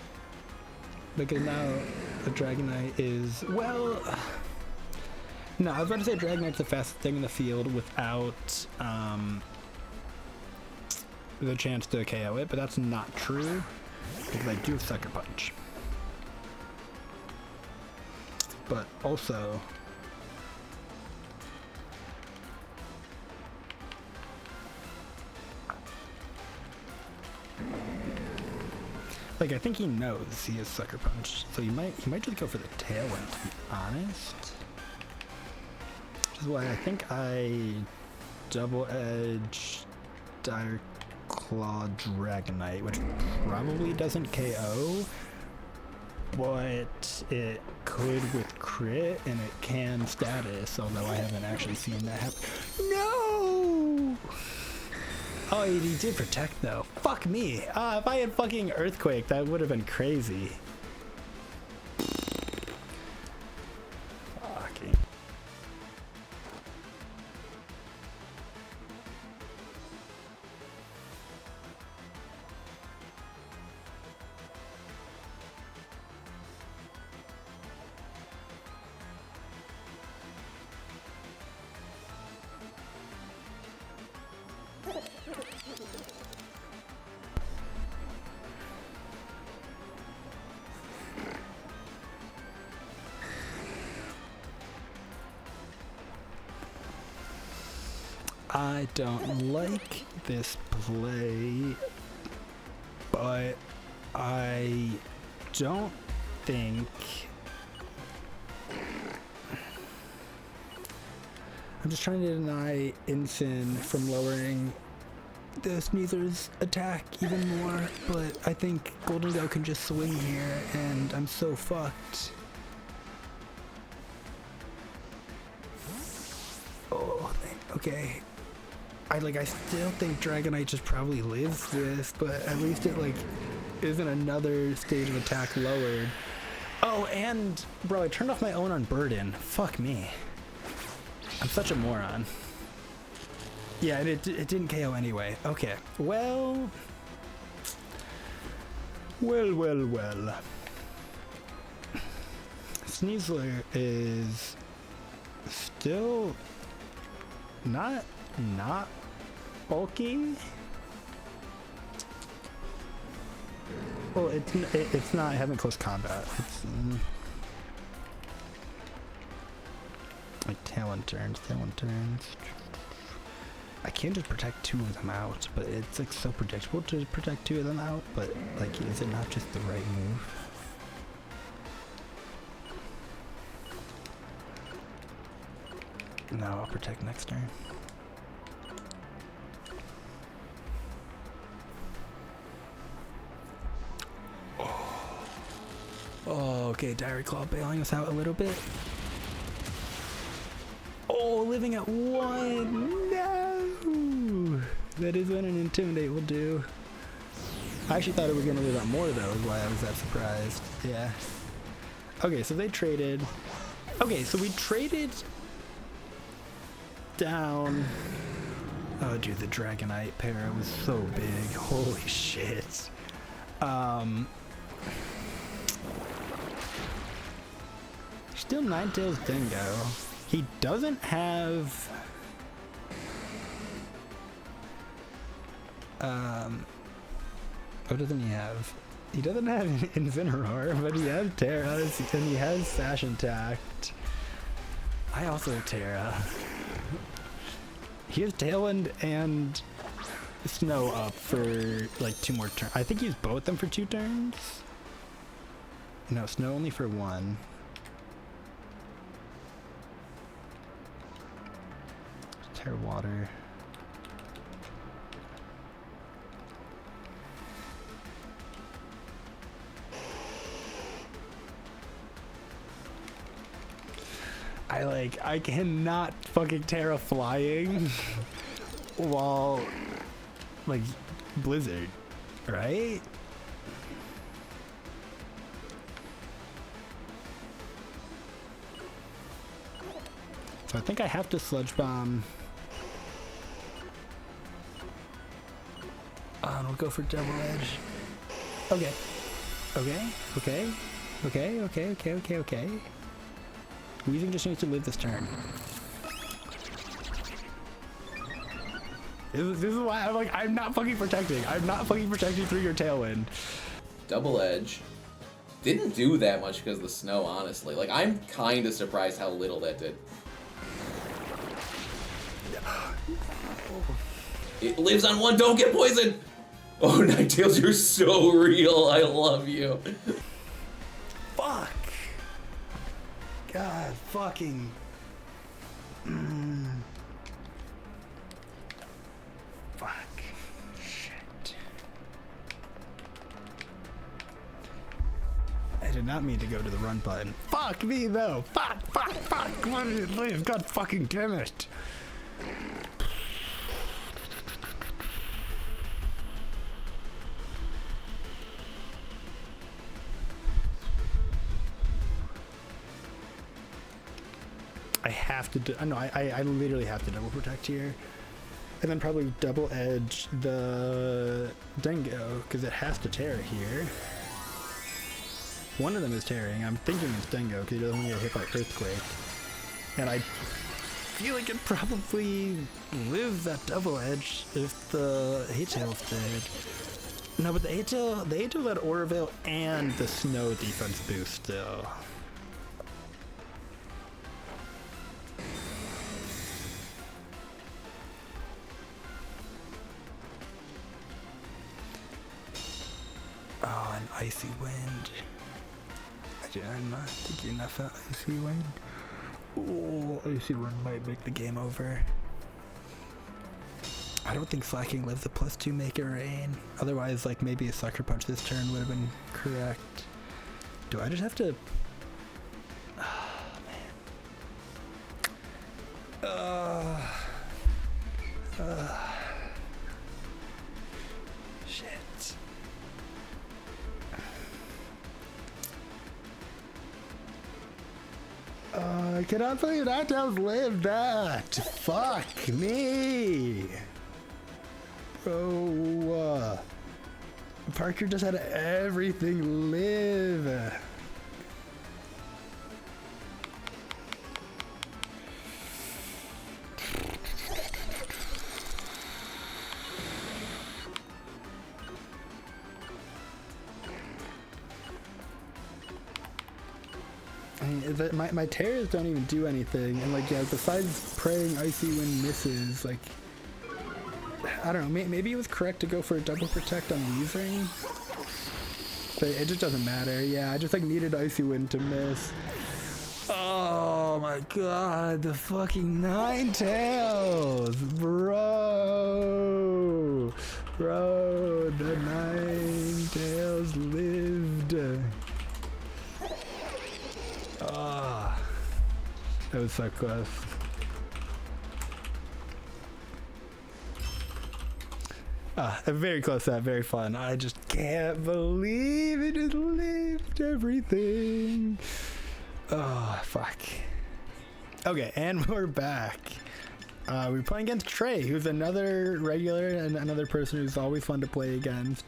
because now the Dragonite is, well, no, I was about to say Dragonite's the fastest thing in the field without the chance to KO it, but that's not true, because I do have Sucker Punch. But also, like, I think he knows he has Sucker Punch, so he might just go for the Tailwind, to be honest. Which is why I think I Double Edge Dire Claw Dragonite, which probably doesn't KO, but it could with crit, and it can status, although I haven't actually seen that happen. No! Oh, he did protect though. Fuck me. If I had fucking Earthquake, that would have been crazy. Fucking. I don't like this play, but I don't think I'm just trying to deny Incin from lowering the Sneezer's attack even more, but I think Golden Go can just swing here, and I'm so fucked. Oh, okay. I still think Dragonite just probably lives this, but at least it like isn't another stage of attack lowered. Oh, and bro, I turned off my own on Burden. Fuck me. I'm such a moron. Yeah, and it didn't KO anyway. Okay. Well. Sneasler is still not bulky. Well, it's not having close combat. It's like Talon turns. I can't just protect 2 of them out, but it's like so predictable to protect 2 of them out. But like, is it not just the right move? No, I'll protect next turn. Oh, okay, Diary Claw bailing us out a little bit. Oh, living at 1! No! That is what an Intimidate will do. I actually thought it was going to live at more, though, is why I was that surprised. Yeah. Okay, so they traded. Okay, so we traded down. Oh, dude, the Dragonite para was so big. Holy shit. Still Ninetales Dingo. He doesn't have what doesn't he have? He doesn't have Incineroar, but he has Terra and he has Sash Intact. I also have Terra. He has Tailwind and Snow up for like 2 more turns. I think he's both them for 2 turns. No, Snow only for 1. Terra Water. I cannot fucking Terra Flying while like Blizzard, right? So I think I have to Sludge Bomb. We'll go for Double Edge. Okay. Okay. Weezing just needs to live this turn. This is why I'm like, I'm not fucking protecting. I'm not fucking protecting through your Tailwind. Double Edge didn't do that much because of the snow, honestly. Like, I'm kind of surprised how little that did. It lives on 1, don't get poisoned! Oh, Ninetales, you're so real. I love you. Fuck. God fucking. Fuck. Shit. I did not mean to go to the run button. Fuck me though. Fuck. Let it live. God fucking damn it. I have to I literally have to double protect here. And then probably double edge the Dingo, because it has to tear here. One of them is tearing. I'm thinking it's Dingo, because he doesn't get hit by Earthquake. And I feel like it probably lives that double edge if the Haytail's dead. No, but the Haytail had Aura Veil and the Snow defense boost still. Oh, an Icy Wind. I'm not thinking enough of Icy Wind. Oh, Icy Wind might make the game over. I don't think Slaking lives a +2 Make It Rain. Otherwise, like, maybe a Sucker Punch this turn would have been correct. Do I just have to... Oh, man. Shit. I cannot believe Ninetales lived that. Fuck me. Bro. Parker just had everything live. mean, my tears don't even do anything, and like, yeah, besides praying Icy Wind misses, like, I don't know, maybe it was correct to go for a double protect on Weezing, but it just doesn't matter. Yeah, I just like needed Icy Wind to miss. Oh my god, the fucking Ninetales, bro, the Ninetales lived. Ah, that was so close. Very close to that, very fun. I just can't believe it just lived everything. Oh, fuck. Okay, and we're back. We're playing against Trey, who's another regular and another person who's always fun to play against.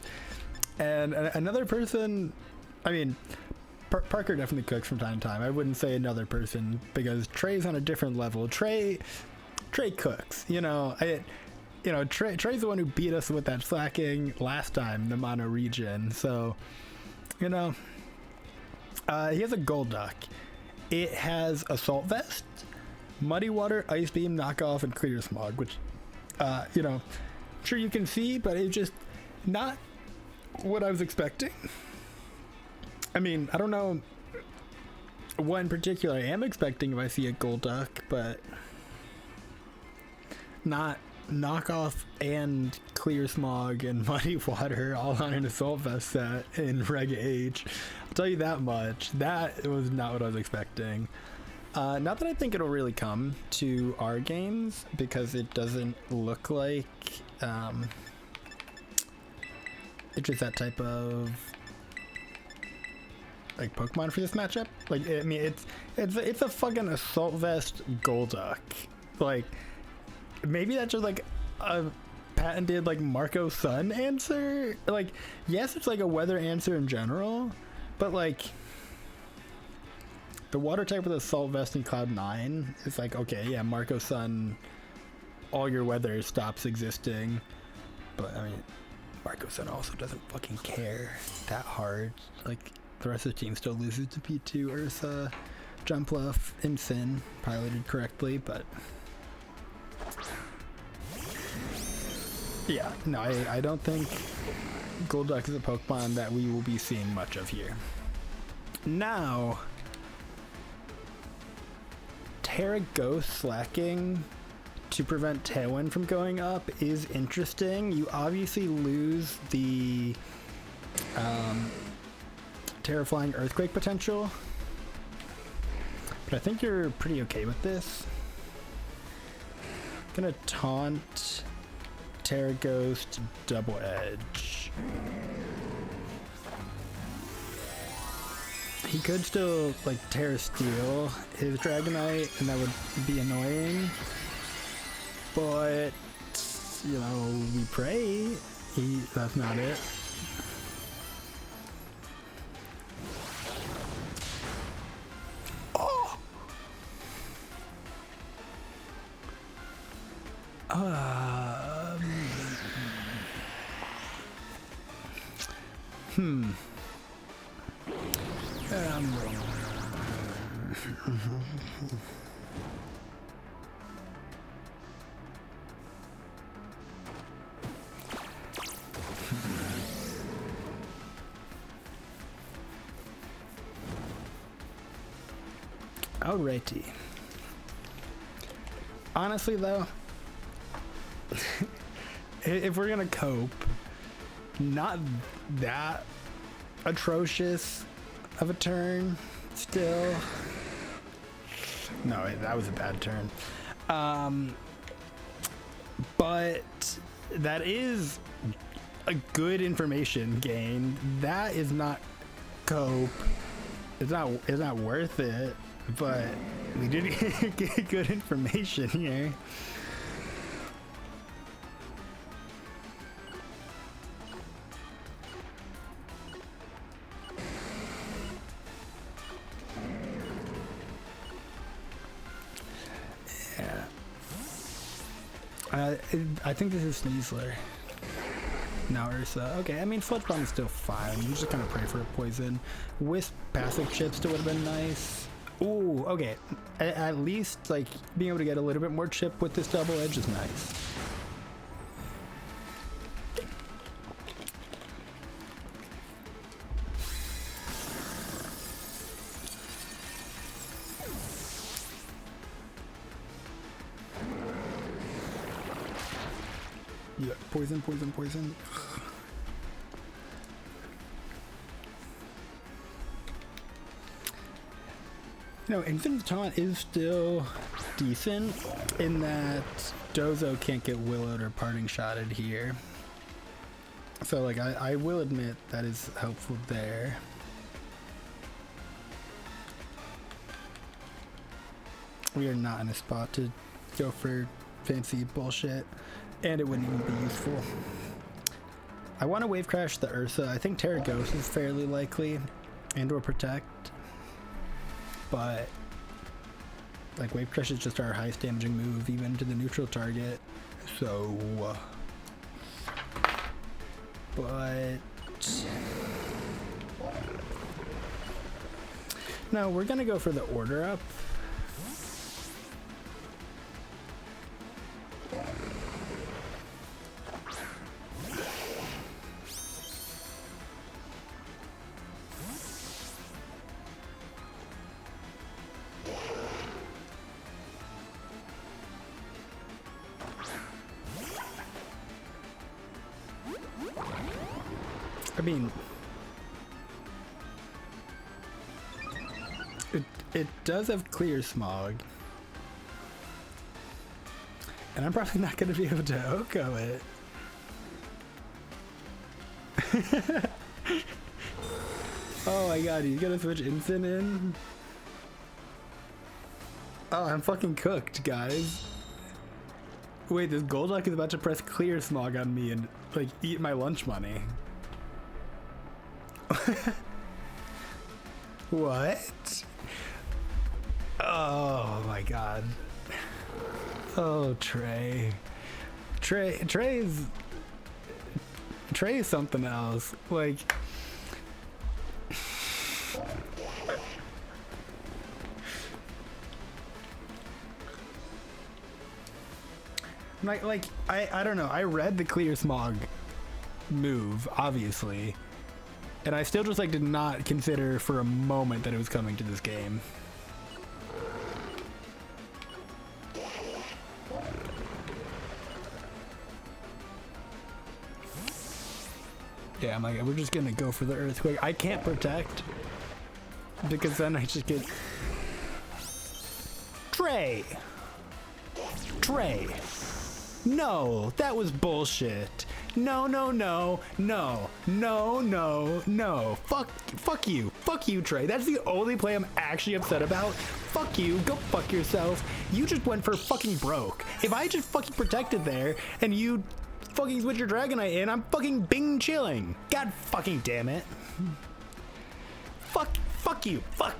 And another person, I mean, Parker definitely cooks from time to time. I wouldn't say another person because Trey's on a different level. Trey cooks, you know. Trey's the one who beat us with that Slaking last time, the mono region. So, you know, he has a gold duck. It has Assault Vest, Muddy Water, Ice Beam, Knockoff, and Clear Smog, which, you know, I'm sure you can see, but it's just not what I was expecting. I mean, I don't know what in particular I am expecting if I see a gold duck, but not Knockoff and Clear Smog and Muddy Water all on an Assault Vest set in Reg H. I'll tell you that much. That was not what I was expecting. Not that I think it'll really come to our games, because it doesn't look like it's just that type of like Pokemon for this matchup. Like, I mean, it's a fucking Assault Vest Golduck. Like, maybe that's just like a patented like Marco Sun answer. Like, yes, it's like a weather answer in general, but like the water type with Assault Vest in Cloud 9 is like, okay, yeah, Marco Sun, all your weather stops existing. But I mean, Marco Sun also doesn't fucking care that hard. Like, the rest of the team still loses to P2, Ursa, Jumpluff, and Sin, piloted correctly, but yeah, no, I don't think Golduck is a Pokemon that we will be seeing much of here. Now, Terra Ghost Slaking to prevent Tailwind from going up is interesting. You obviously lose the Terra Flying Earthquake potential, but I think you're pretty okay with this. I'm gonna taunt Terra Ghost Double Edge. He could still like Terra Steel his Dragonite, and that would be annoying. But you know, we pray that's not it. Oh. Alrighty. Honestly though, if we're gonna cope, not that atrocious of a turn still. No, that was a bad turn. But that is a good information gain. That is not cope. It's not worth it, but we did get good information here. I think this is Sneasler. Now Ursa. Okay, I mean, Sludge Bomb is still fine. You just kind of pray for a poison. Wisp passive chip still would have been nice. Ooh, okay. At least, like, being able to get a little bit more chip with this double edge is nice. Yeah, poison, poison, poison. You know, Infinite Taunt is still decent in that Dozo can't get willowed or parting shotted here. So, like, I will admit that is helpful there. We are not in a spot to go for fancy bullshit, and it wouldn't even be useful. I want to wave crash the Ursa. I think Terra Ghost is fairly likely, and or Protect. But like wave crush is just our highest damaging move even to the neutral target, so but no, we're gonna go for the order up. I mean, it does have clear smog, and I'm probably not going to be able to Oko it. Oh my god, he's gonna switch Instant in? Oh, I'm fucking cooked, guys. Wait, this Golduck is about to press clear smog on me and like eat my lunch money. What? Oh my god. Oh, Trey is something else. Like, I don't know. I read the clear smog move, obviously, and I still just like did not consider for a moment that it was coming to this game. Yeah, I'm like, we're just gonna go for the earthquake. I can't protect because then I just get Trey. No, that was bullshit. No. Fuck you, Trey. That's the only play I'm actually upset about. Fuck you. Go fuck yourself. You just went for fucking broke. If I just fucking protected there and you fucking switch your Dragonite in, I'm fucking bing chilling. God fucking damn it. Fuck you. Fuck.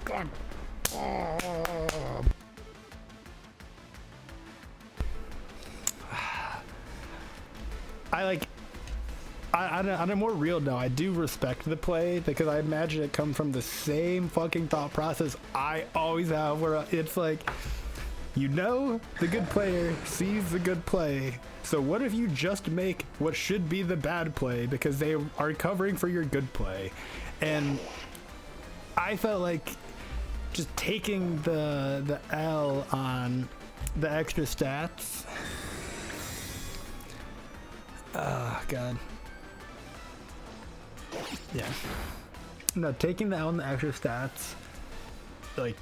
On a more real note, I do respect the play because I imagine it come from the same fucking thought process I always have, where it's like, you know, the good player sees the good play. So what if you just make what should be the bad play because they are covering for your good play? And I felt like just taking the L on the extra stats. Oh, God. Yeah. No, taking the L on the extra stats, like,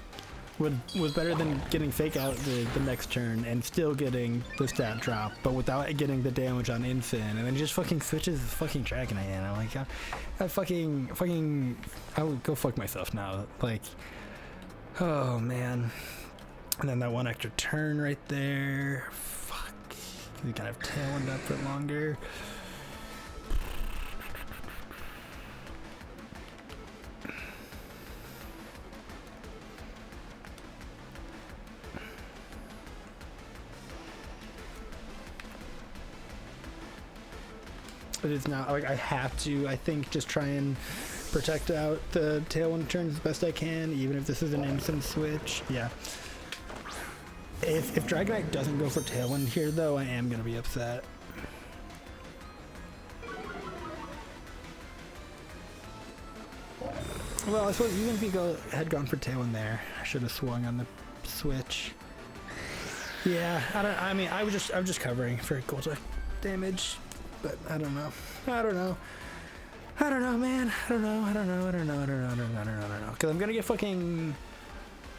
was better than getting fake out the next turn and still getting the stat drop, but without getting the damage on Instant, and then he just fucking switches his fucking Dragonite in. I'm like, I would go fuck myself now. Like, oh man. And then that one extra turn right there. Fuck. You kind of tailwind up for longer. It is not like I have to. I think just try and protect out the Tailwind turns as best I can, even if this is an instant switch. Yeah. If Dragonite doesn't go for Tailwind here, though, I am gonna be upset. Well, I suppose even if he had gone for Tailwind there, I should have swung on the switch. Yeah, I mean, I'm just covering for cool damage, but I don't know, man. I don't know. Because I'm gonna get fucking.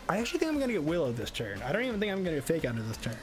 I actually think I'm gonna get Willow this turn. I don't even think I'm gonna get Fake Out of this turn.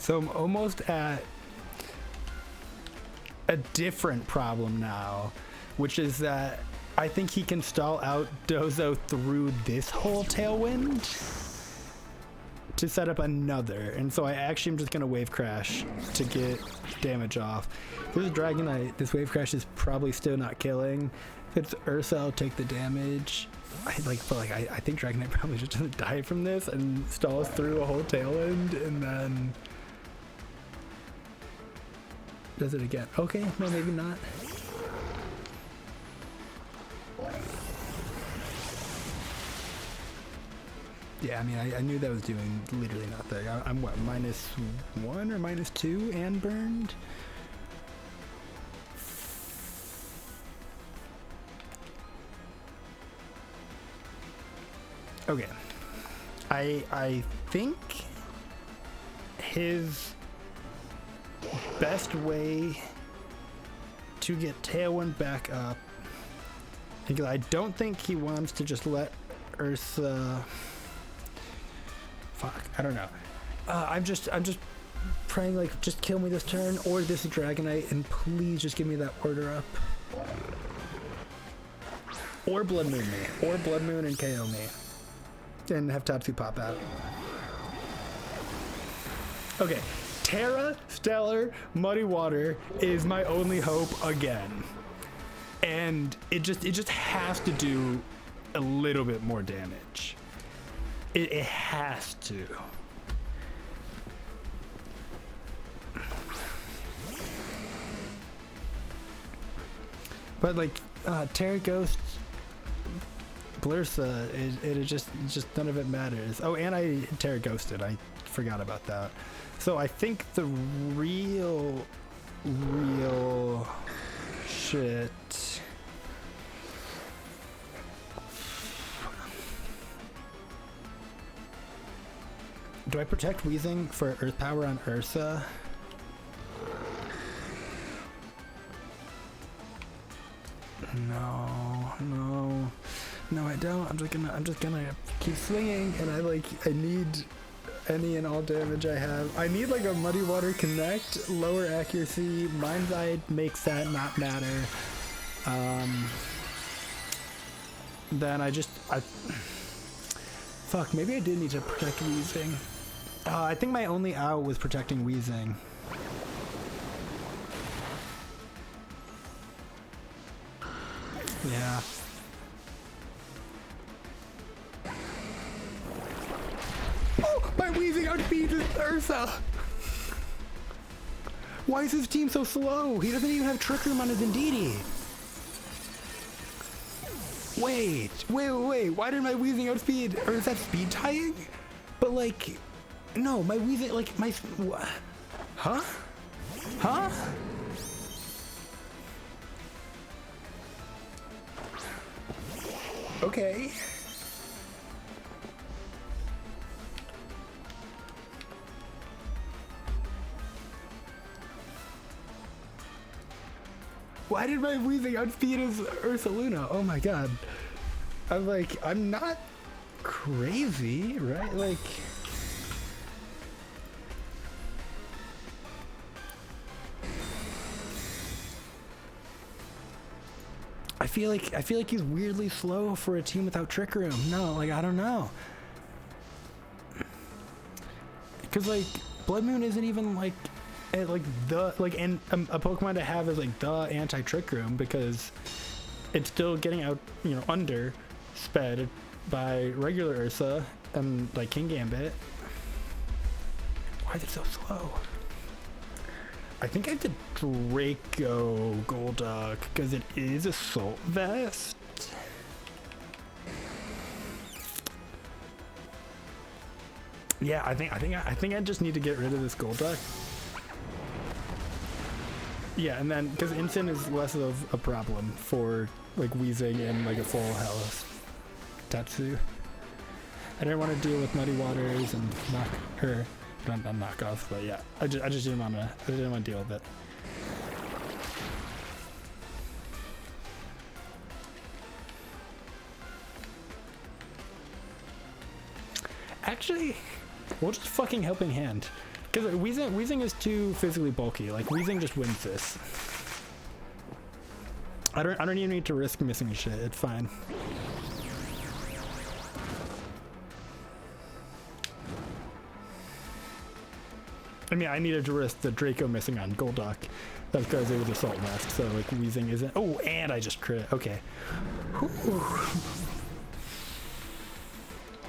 So I'm almost at a different problem now, which is that I think he can stall out Dozo through this whole Tailwind to set up another. And so I actually am just going to Wave Crash to get damage off. If this is Dragonite, this Wave Crash is probably still not killing. If it's Ursa, I'll take the damage. I think Dragonite probably just doesn't die from this and stalls through a whole Tailwind and then does it again. Okay, no, maybe not. Yeah, I mean, I knew that was doing literally nothing. I'm what, -1 or -2 and burned? Okay. I think his best way to get Tailwind back up, because I don't think he wants to just let Ursa. Fuck, I don't know. I'm just praying, like, just kill me this turn, or this is Dragonite, and please just give me that order up. Or Blood Moon me, or Blood Moon and KO me, and have Topsy pop out. Okay. Terra, Stellar, Muddy Water is my only hope again. And it just has to do a little bit more damage. It has to. But like Terra Ghost, Blursa, it just none of it matters. Oh, and I Terra Ghosted. I forgot about that. So I think the real shit. Do I protect Weezing for Earth Power on Ursa? No, I don't. I'm just gonna keep swinging, and I need any and all damage I have. I need like a Muddy Water Connect, lower accuracy. Mind's Eye makes that not matter. Then fuck, maybe I did need to protect Weezing. I think my only out was protecting Weezing. Yeah. Oh, my Weezing outbeat Ursa! Why is his team so slow? He doesn't even have Trick Room on his Indeedee. Wait. Why did my Weezing outspeed? Or is that speed tying? But like, no, my Weezing, like my, huh? Huh? Okay. Why did my Weezing outspeed his Ursaluna? Oh my god. I'm like, I'm not crazy, right? Like, I feel like he's weirdly slow for a team without Trick Room. No, like, I don't know. Cause like Blood Moon isn't even like the a Pokemon to have is like the anti-Trick Room, because it's still getting out, you know, under sped by regular Ursa and like King Gambit. Why is it so slow? I think I did Draco Golduck because it is Assault Vest. Yeah, I think I just need to get rid of this Golduck. Yeah, and then because Instant is less of a problem for like Weezing and like a full health Tatsu. I didn't want to deal with Muddy Waters and knock her. Not knockoff, but yeah, I just didn't want to deal with it. Actually, we'll just fucking Helping Hand, because Weezing is too physically bulky. Like Weezing just wins this. I don't even need to risk missing shit. It's fine. I mean, I needed to risk the Draco missing on Golduck. That's because it was Assault Vest, so like Weezing isn't. Oh, and I just crit. Okay. Whew.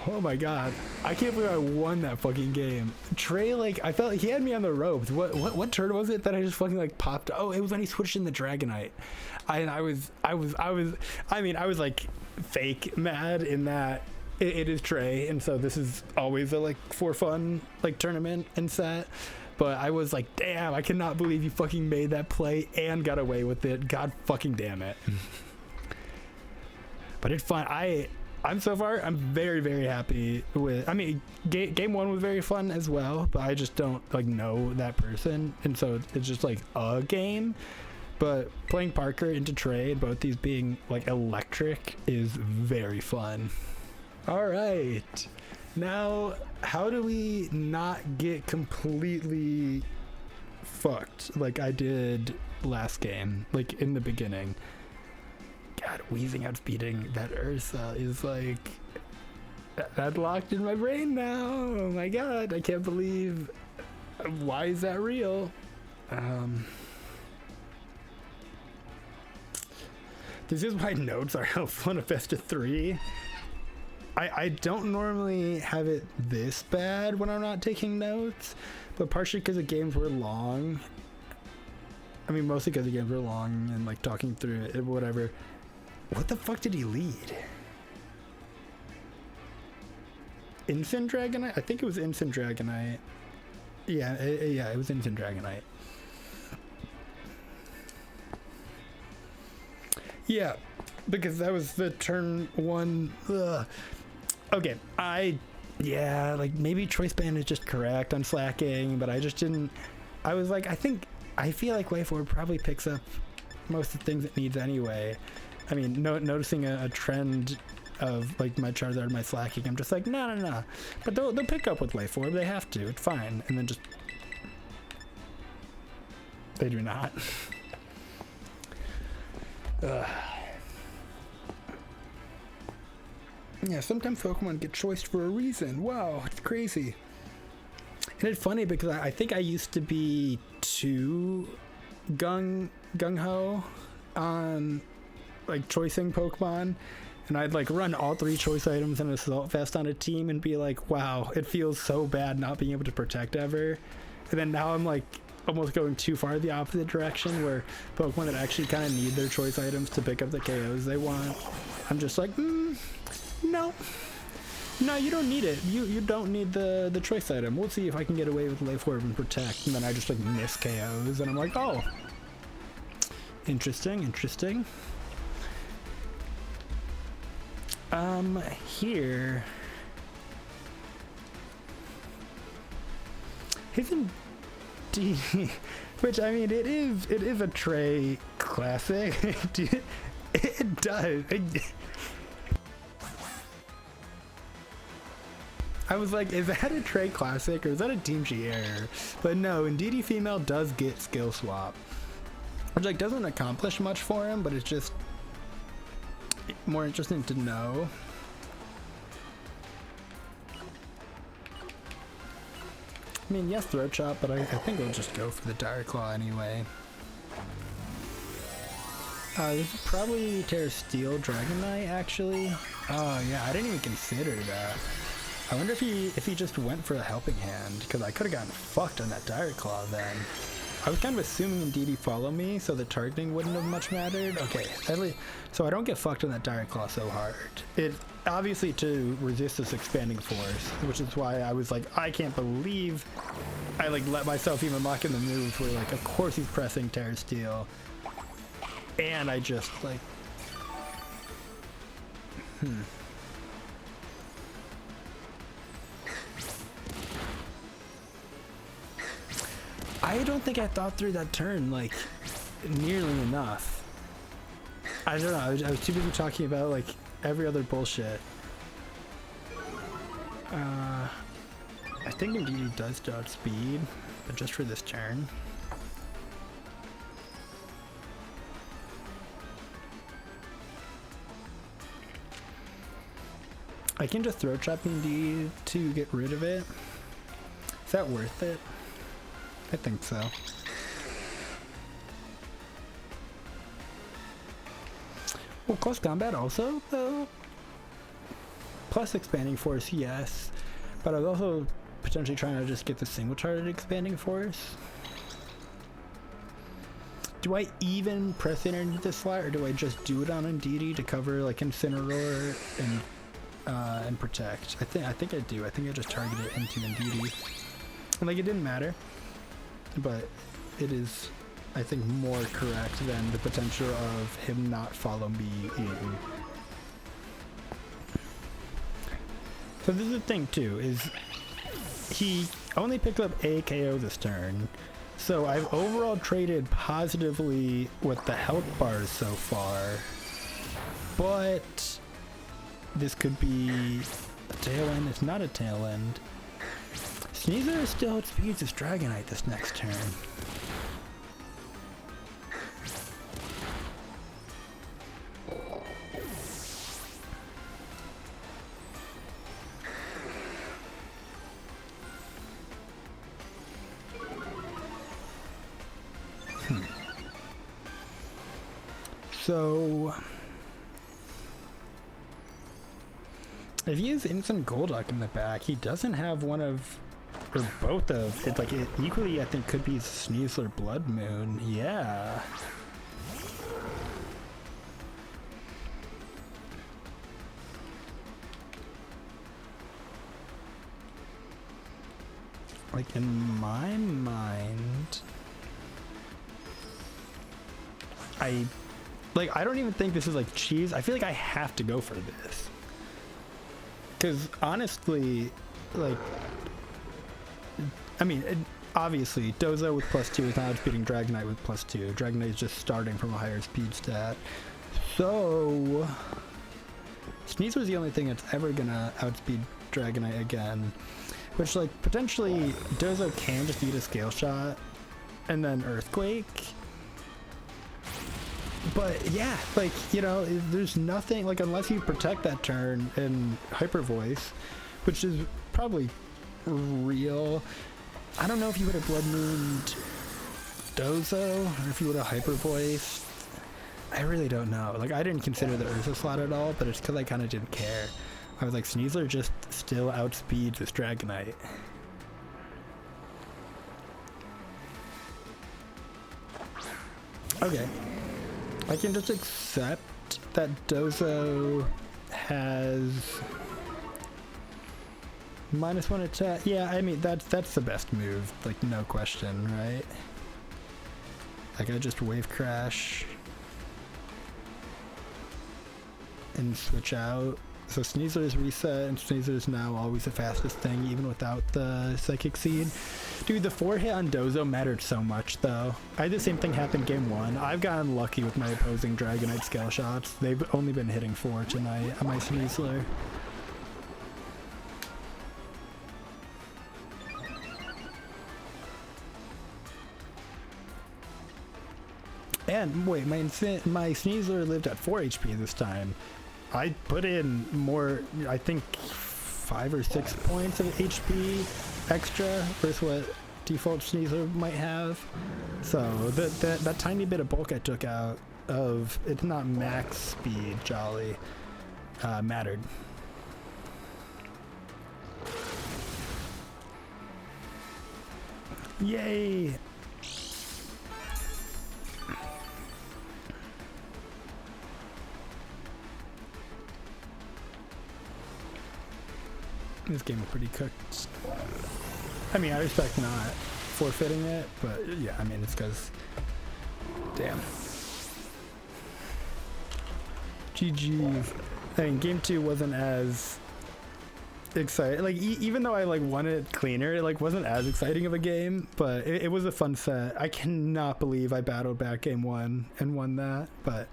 Oh my god. I can't believe I won that fucking game. Trey, like, I felt like he had me on the ropes. What turn was it that I just fucking like popped? Oh, it was when he switched in the Dragonite. I was like fake mad in that it is Trey, and so this is always a like for fun like tournament and set. But I was like, damn, I cannot believe you fucking made that play and got away with it. God fucking damn it. But it's fun. I'm so far, I'm very, very happy with, I mean, game one was very fun as well, but I just don't like know that person. And so it's just like a game. But playing Parker into Trey, both these being like electric, is very fun. All right. Now, how do we not get completely fucked like I did last game, like in the beginning? God, Weezing outspeeding that Ursa is like, that locked in my brain now. Oh my god, I can't believe, why is that real? This is why notes are helpful in a best of 3. I don't normally have it this bad when I'm not taking notes, but partially because the games were long. I mean, mostly because the games were long and like talking through it, whatever. What the fuck did he lead? Instant Dragonite? I think it was Instant Dragonite. Yeah, it was Instant Dragonite. Yeah, because that was the turn 1. Ugh. Okay, like maybe Choice Band is just correct on Slaking, but I just didn't. I was like, I feel like Way Forward probably picks up most of the things it needs anyway. I mean, noticing a trend of like my Charizard and my Slaking, I'm just like, no. But they'll pick up with Way Forward. They have to. It's fine. And then just they do not. Yeah, sometimes Pokemon get choiced for a reason. Wow, it's crazy. And it's funny because I think I used to be too gung-ho on like choicing Pokemon, and I'd like run all 3 choice items in Assault Vest on a team and be like, wow, it feels so bad not being able to protect ever. And then now I'm like almost going too far the opposite direction, where Pokemon that actually kind of need their choice items to pick up the KOs they want, I'm just like, no, No, you don't need it. You don't need the choice item. We'll see if I can get away with Life Orb and Protect, and then I just like miss KOs, and I'm like, oh, interesting, interesting. Here, isn't D, which I mean it is a Trey classic. It does. I was like, is that a Trey classic or is that a Team G error? But no, Indeedee female does get skill swap, which like doesn't accomplish much for him, but it's just more interesting to know. I mean, yes, throat chop, but I think we'll just go for the Dire Claw anyway. This is probably Terra Steel Dragonite, actually. Oh yeah, I didn't even consider that. I wonder if he just went for a Helping Hand, because I could have gotten fucked on that Dire Claw then. I was kind of assuming Indeedee follow me, so the targeting wouldn't have much mattered. Okay, at least, so I don't get fucked on that Dire Claw so hard. It obviously to resist this expanding force, which is why I was like, I can't believe I like let myself even lock in the move where like, of course he's pressing Terra Steel, and I just like, I don't think I thought through that turn like nearly enough. I don't know, I was too busy talking about like every other bullshit. I think Indeedee does dodge speed, but just for this turn. I can just throw trap Indeedee to get rid of it. Is that worth it? I think so. Well, close combat also, though. Plus expanding force, yes. But I was also potentially trying to just get the single target expanding force. Do I even press it into this slot, or do I just do it on Indeedee to cover like Incineroar and Protect? I think I do. I think I just target it into Indeedee. And like it didn't matter. But it is, I think, more correct than the potential of him not follow me in. So this is the thing too, is he only picked up a KO this turn. So I've overall traded positively with the health bars so far. But this could be a tail end. It's not a tail end. Sneasler still outspeeds this Dragonite this next turn. So if he has Instant Golduck in the back, he doesn't have one of, or both of, it's like it equally I think could be Sneasler Blood Moon. Yeah. Like in my mind, I don't even think this is like cheese. I feel like I have to go for this. Cause honestly, like, I mean, obviously, Dozo with +2 is not outspeeding Dragonite with +2. Dragonite is just starting from a higher speed stat. So, Sneasler is the only thing that's ever gonna outspeed Dragonite again. Which, like, potentially, Dozo can just eat a Scale Shot and then Earthquake. But, yeah, like, you know, there's nothing, like, unless you protect that turn in Hyper Voice, which is probably real. I don't know if you would have Blood Mooned Dozo, or if you would have Hyper Voiced. I really don't know. Like, I didn't consider the Ursa slot at all, but it's because I kind of didn't care. I was like, Sneasler just still outspeeds this Dragonite. Okay. I can just accept that Dozo has -1 attack. Yeah, I mean that's the best move, like no question, right? Like I just wave crash and switch out. So Sneasler is reset, and Sneasler is now always the fastest thing, even without the Psychic Seed. Dude, the 4-hit on Dozo mattered so much, though. I had the same thing happen game 1. I've gotten lucky with my opposing Dragonite scale shots. They've only been hitting 4 tonight on my Sneasler. And wait, my Sneasler lived at 4 HP this time. I put in more, I think 5 or 6 points of HP extra versus what default Sneasler might have. So that tiny bit of bulk I took out of, it's not max speed, Jolly, mattered. Yay! This game is pretty cooked. I mean, I respect not forfeiting it, but yeah, I mean, it's because, damn. GG's. I mean, game 2 wasn't as exciting. Like, even though I like won it cleaner, it like wasn't as exciting of a game, but it was a fun set. I cannot believe I battled back game 1 and won that, but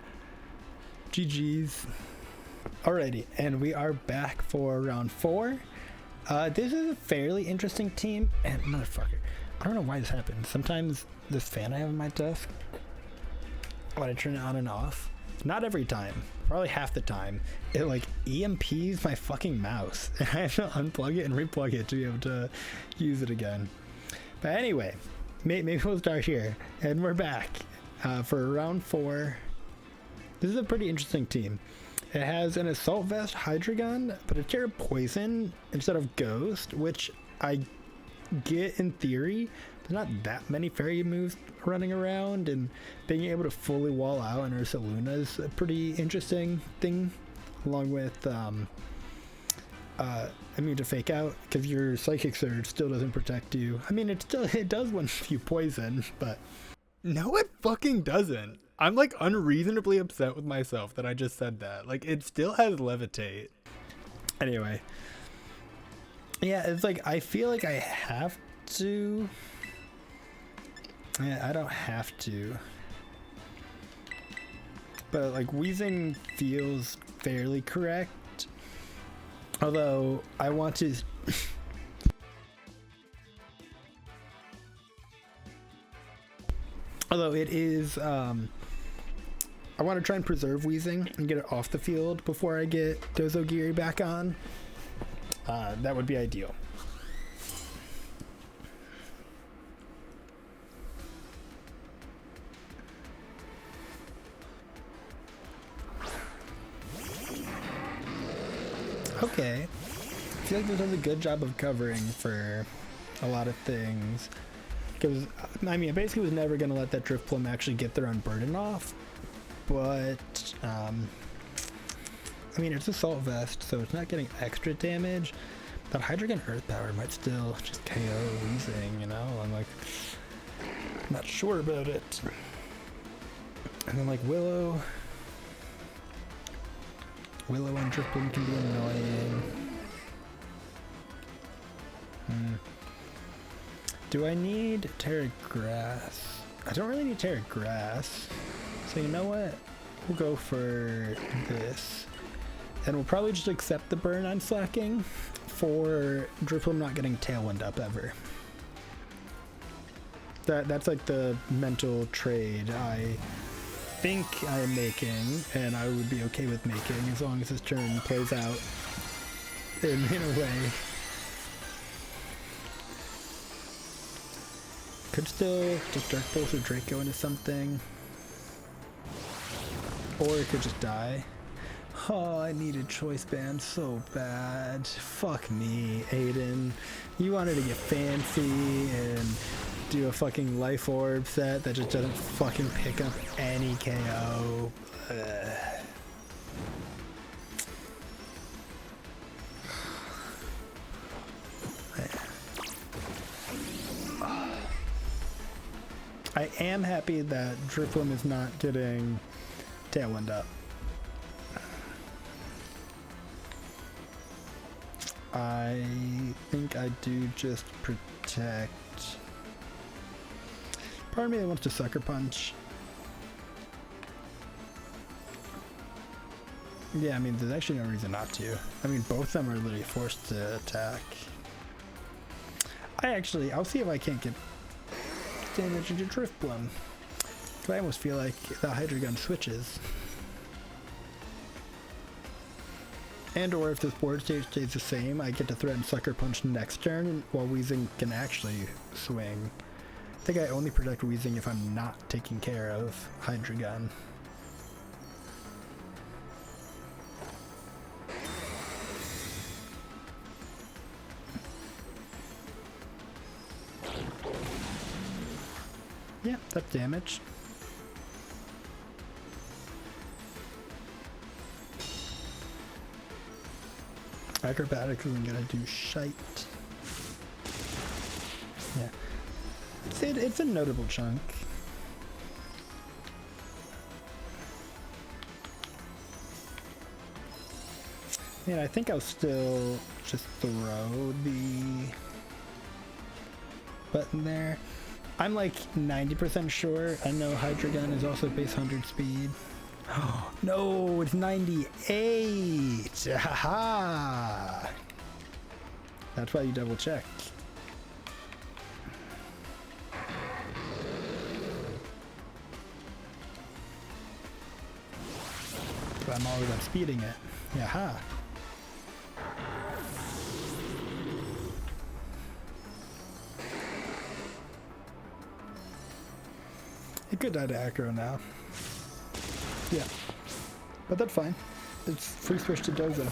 GG's. Alrighty, and we are back for round 4. This is a fairly interesting team, and motherfucker, I don't know why this happens. Sometimes this fan I have on my desk, when I turn it on and off, not every time, probably half the time, it like EMPs my fucking mouse, and I have to unplug it and replug it to be able to use it again. But anyway, maybe we'll start here, and we're back for round 4. This is a pretty interesting team. It has an Assault Vest Hydreigon, but a Terra Poison instead of Ghost, which I get in theory. There's not that many fairy moves running around, and being able to fully wall out an Ursaluna is a pretty interesting thing, along with immune to Fake Out, because your Psychic Surge still doesn't protect you. I mean, it does when you poison, but no, it fucking doesn't. I'm like unreasonably upset with myself that I just said that. Like, it still has Levitate. Anyway. Yeah, it's like, I feel like I have to. Yeah, I don't have to. But like, Weezing feels fairly correct. Although, I want to. Although it is, I want to try and preserve Weezing and get it off the field before I get Dozogiri back on. That would be ideal. Okay. I feel like this does a good job of covering for a lot of things. Because, I mean, I basically was never going to let that Drift Plum actually get their own burden off. But, I mean, it's Assault Vest, so it's not getting extra damage. That Hydreigon Earth Power might still just KO Weezing, you know? I'm like, not sure about it. And then, like, Willow on Drift Plum can be annoying. Do I need Terra Grass? I don't really need Terra Grass. So you know what? We'll go for this. And we'll probably just accept the burn on Slaking for Drifloom not getting Tailwind up ever. That's like the mental trade I think I am making, and I would be okay with making as long as this turn plays out in a way. Could still just Dark Pulse or Draco into something. Or it could just die. Oh, I needed Choice Band so bad. Fuck me, Aiden. You wanted to get fancy and do a fucking Life Orb set that just doesn't fucking pick up any KO. I am happy that Drifloon is not getting Tailwind up. I think I do just protect. Part of me wants to Sucker Punch. Yeah, I mean, there's actually no reason not to. I mean, both of them are literally forced to attack. I'll see if I can't get damage into Drifloon. I almost feel like the Hydro Gun switches. And or if this board stage stays the same, I get to threaten Sucker Punch next turn while Weezing can actually swing. I think I only protect Weezing if I'm not taking care of Hydro Gun. Yeah, that's damage. Acrobatics isn't gonna do shite. Yeah. It's a notable chunk. Yeah, I think I'll still just throw the button there. I'm like 90% sure. I know Hydro Gun is also base 100 speed. Oh, no, it's 98. Haha. That's why you double check. But I'm always outspeeding it. Yaha. It could die to Acro now. Yeah. But that's fine. It's free switch to Dozo.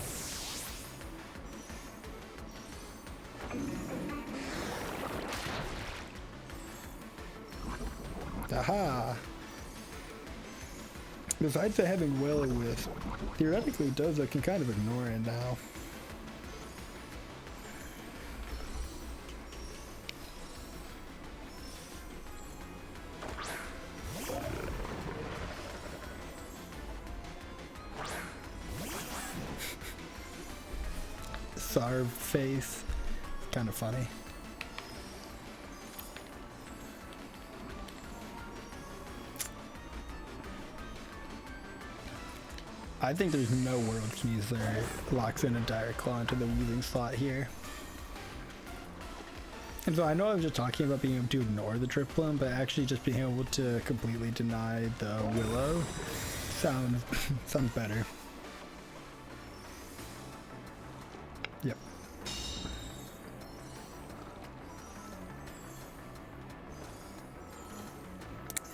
Aha! Besides having Will-O-Wisp, theoretically Dozo can kind of ignore it now. Sarv face. Kind of funny. I think there's no World Keys there locks in a Direct Claw into the Weezing slot here. And so I know I was just talking about being able to ignore the Drifloon, but actually just being able to completely deny the Willow sounds better. Yep.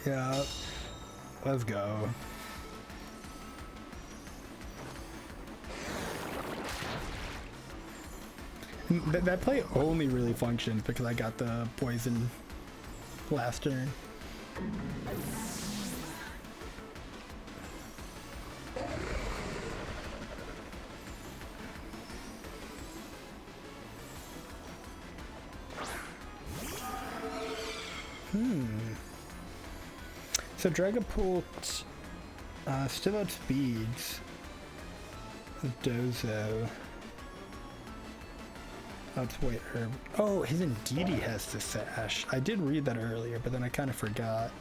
Yeah, let's go. That play only really functioned because I got the poison last turn. So Dragapult still outspeeds Dozo. Let's wait. Oh, his Indeedee has to sash. I did read that earlier, but then I kind of forgot.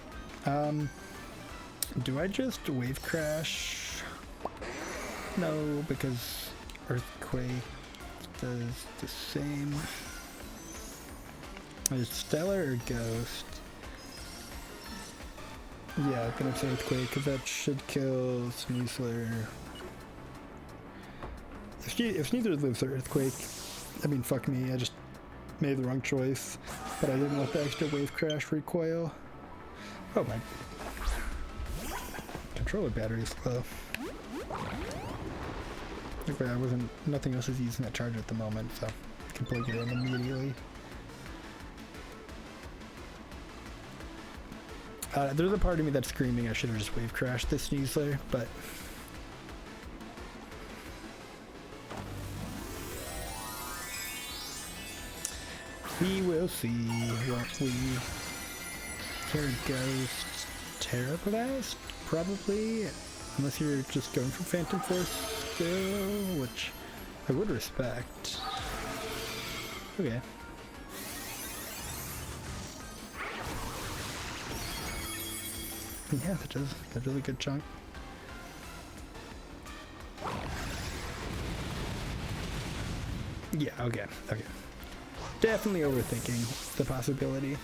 Do I just Wave Crash? No, because Earthquake does the same. Is Stellar or Ghost? Yeah, I'm gonna say Earthquake because that should kill Sneasler. If Sneasler lives to Earthquake, I mean, fuck me, I just made the wrong choice, but I didn't want the extra Wave Crash recoil. Oh my. Controller battery's low. Okay, nothing else is using that charge at the moment, so I can plug it in immediately. There's a part of me that's screaming I should have just Wave Crashed this Sneasler, but we will see what we Terra Ghost, Terra Blast, probably, unless you're just going for Phantom Force still, which I would respect. Okay. Yeah, that does a good chunk. Yeah, okay. Definitely overthinking the possibility.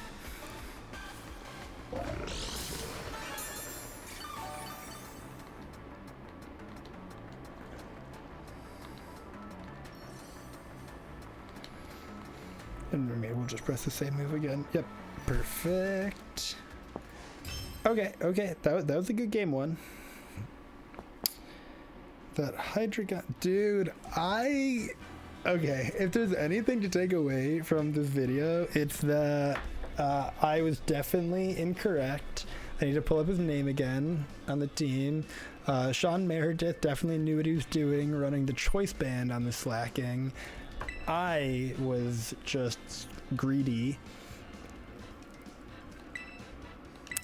And maybe we'll just press the same move again. Yep, perfect. Okay, that was a good game one. That Hydra gun, dude, okay, if there's anything to take away from this video, it's that I was definitely incorrect. I need to pull up his name again on the team. Sean Meredith definitely knew what he was doing running the choice band on the Slaking. I was just greedy.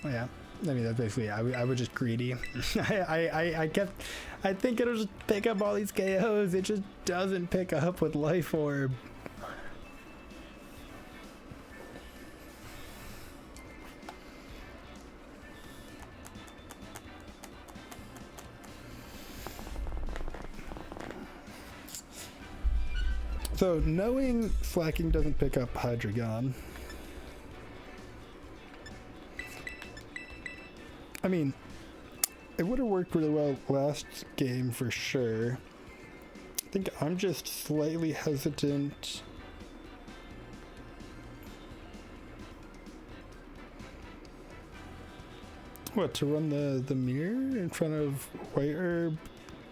Oh, yeah. I mean, that's basically, I was just greedy. I think it'll just pick up all these KOs. It just doesn't pick up with Life Orb. So, knowing Slaking doesn't pick up Hydreigon, I mean, it would have worked really well last game for sure. I think I'm just slightly hesitant. What, to run the mirror in front of White Herb,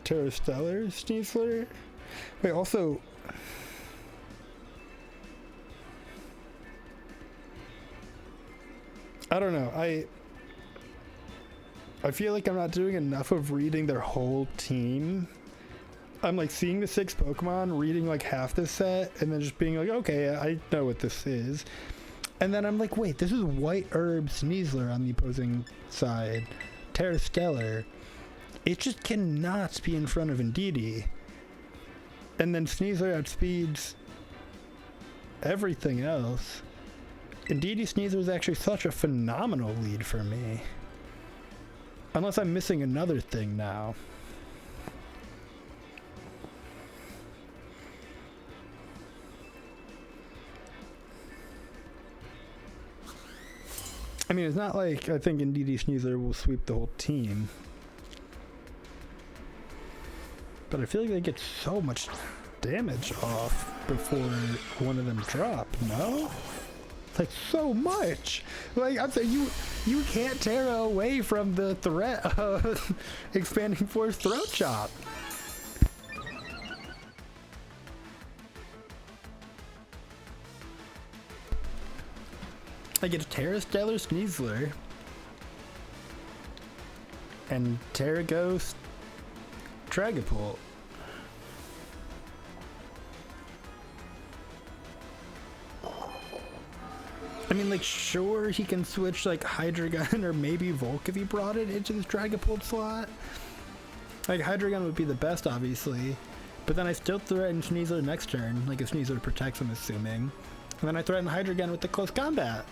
Terrastellar, Sneasler? Wait, also, I don't know. I feel like I'm not doing enough of reading their whole team. I'm like seeing the 6 Pokemon, reading like half the set, and then just being like, okay, I know what this is. And then I'm like, wait, this is White Herb Sneasler on the opposing side. Terrastellar. It just cannot be in front of Indeedee. And then Sneasler outspeeds everything else. Indeedee Sneasler is actually such a phenomenal lead for me. Unless I'm missing another thing now. I mean, it's not like I think Indeedee Sneasler will sweep the whole team. But I feel like they get so much damage off before one of them drop, no? Like, so much! Like, I'm saying, you can't tear away from the threat of Expanding Force Throat Chop. I get a Terrastellar Sneasler and Terraghost Dragapult. I mean, like, sure, he can switch, like, Hydreigon or maybe Volk if he brought it into this Dragapult slot. Like, Hydreigon would be the best, obviously. But then I still threaten Sneasler next turn, like, if Sneasler protects, I'm assuming. And then I threaten Hydreigon with the close combat.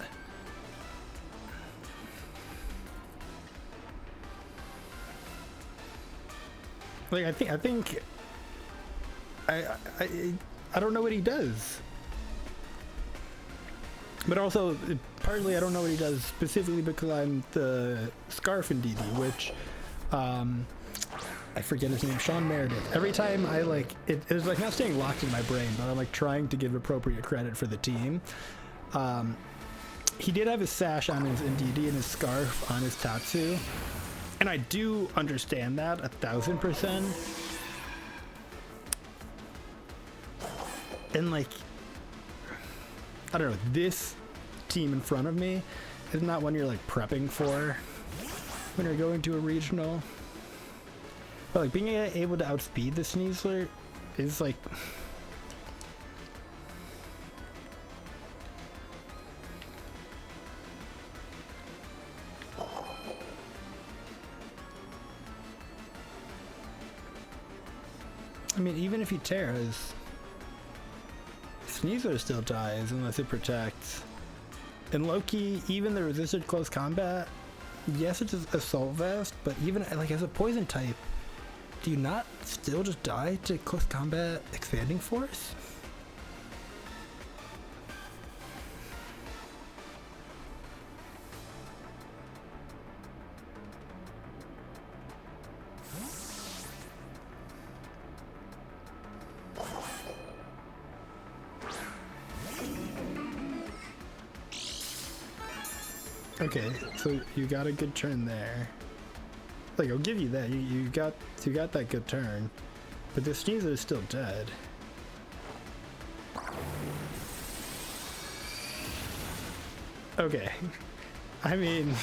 Like, I think I don't know what he does. But also, partly I don't know what he does specifically because I'm the Scarf Indeedee, which, I forget his name, Sean Meredith. Every time I, like, it's like not staying locked in my brain, but I'm, like, trying to give appropriate credit for the team. He did have his sash on his Indeedee and his scarf on his Tatsu. And I do understand that 1000%. And, like, I don't know, this team in front of me is not one you're, like, prepping for when you're going to a regional. But, like, being able to outspeed the Sneasler is, like, I mean, even if he tears, Sneasler still dies unless it protects. And Loki, even the resisted close combat, yes, it's assault vest, but even like as a poison type, do you not still just die to close combat expanding force? Okay, so you got a good turn there. Like, I'll give you that. You got that good turn, but the Sneasler is still dead. Okay, I mean,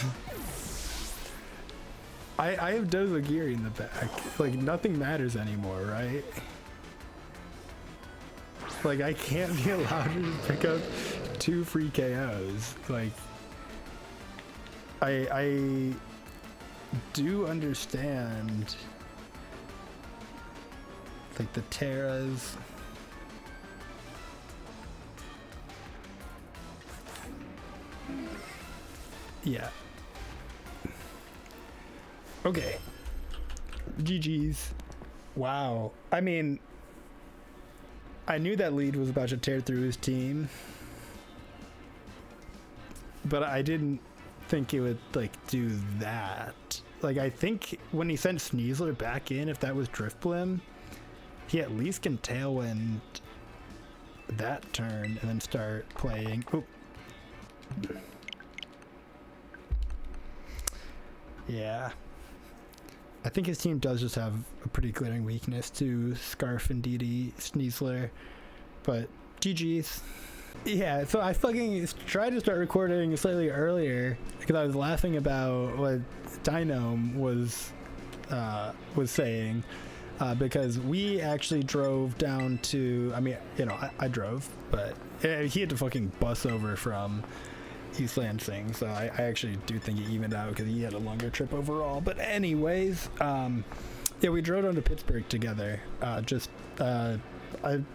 I have Dozagiri in the back. Like, nothing matters anymore, right? Like, I can't be allowed to pick up 2 free KOs. Like, I do understand, like, the Terras. Yeah. Okay. GG's. Wow. I mean, I knew that lead was about to tear through his team, but I didn't think it would, like, do that. Like, I think when he sent Sneasler back in, if that was Driftblim, he at least can Tailwind that turn and then start playing. Oh. Yeah. I think his team does just have a pretty glaring weakness to Scarf and DD Sneasler, but GG's. Yeah, so I fucking tried to start recording slightly earlier because I was laughing about what Thynome was saying, because we actually drove down to, I mean, you know, I drove, but he had to fucking bus over from East Lansing, so I actually do think he evened out because he had a longer trip overall. But anyways, yeah, we drove down to Pittsburgh together.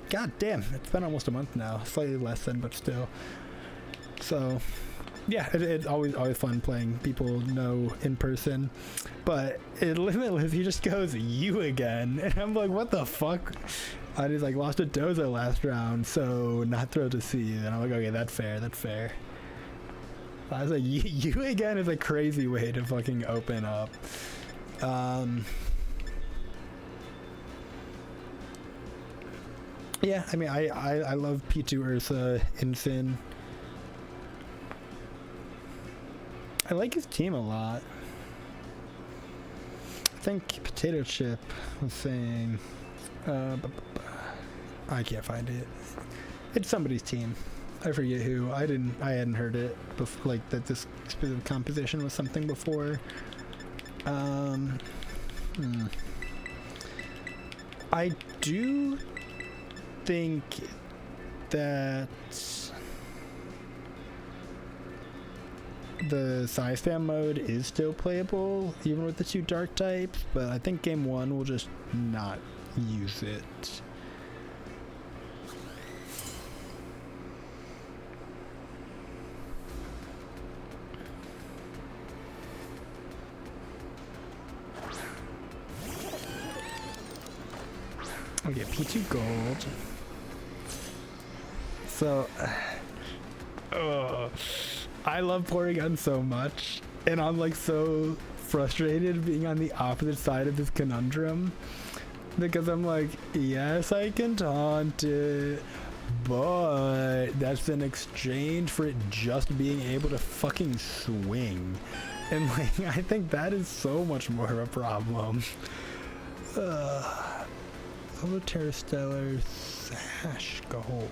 God damn, it's been almost a month now. Slightly less than, but still. So, yeah, it's always fun playing people know in person. But in Limitless, he just goes, "You again," and I'm like, what the fuck? I just like lost a Dozo last round, so not thrilled to see. And I'm like, okay, that's fair. I was like, you again is a crazy way to fucking open up. Yeah, I mean, I love P2 Ursa in Sin. I like his team a lot. I think Potato Chip was saying, I can't find it. It's somebody's team. I forget who. I hadn't heard it before, like that this specific composition was something before. I do think that the size spam mode is still playable even with the 2 dark types, but I think game 1 will just not use it. Okay, P2 gold. So, I love Porygon so much, and I'm like so frustrated being on the opposite side of this conundrum, because I'm like, yes, I can taunt it, but that's in exchange for it just being able to fucking swing, and like, I think that is so much more of a problem. Solitaire Stellar Sash Gold.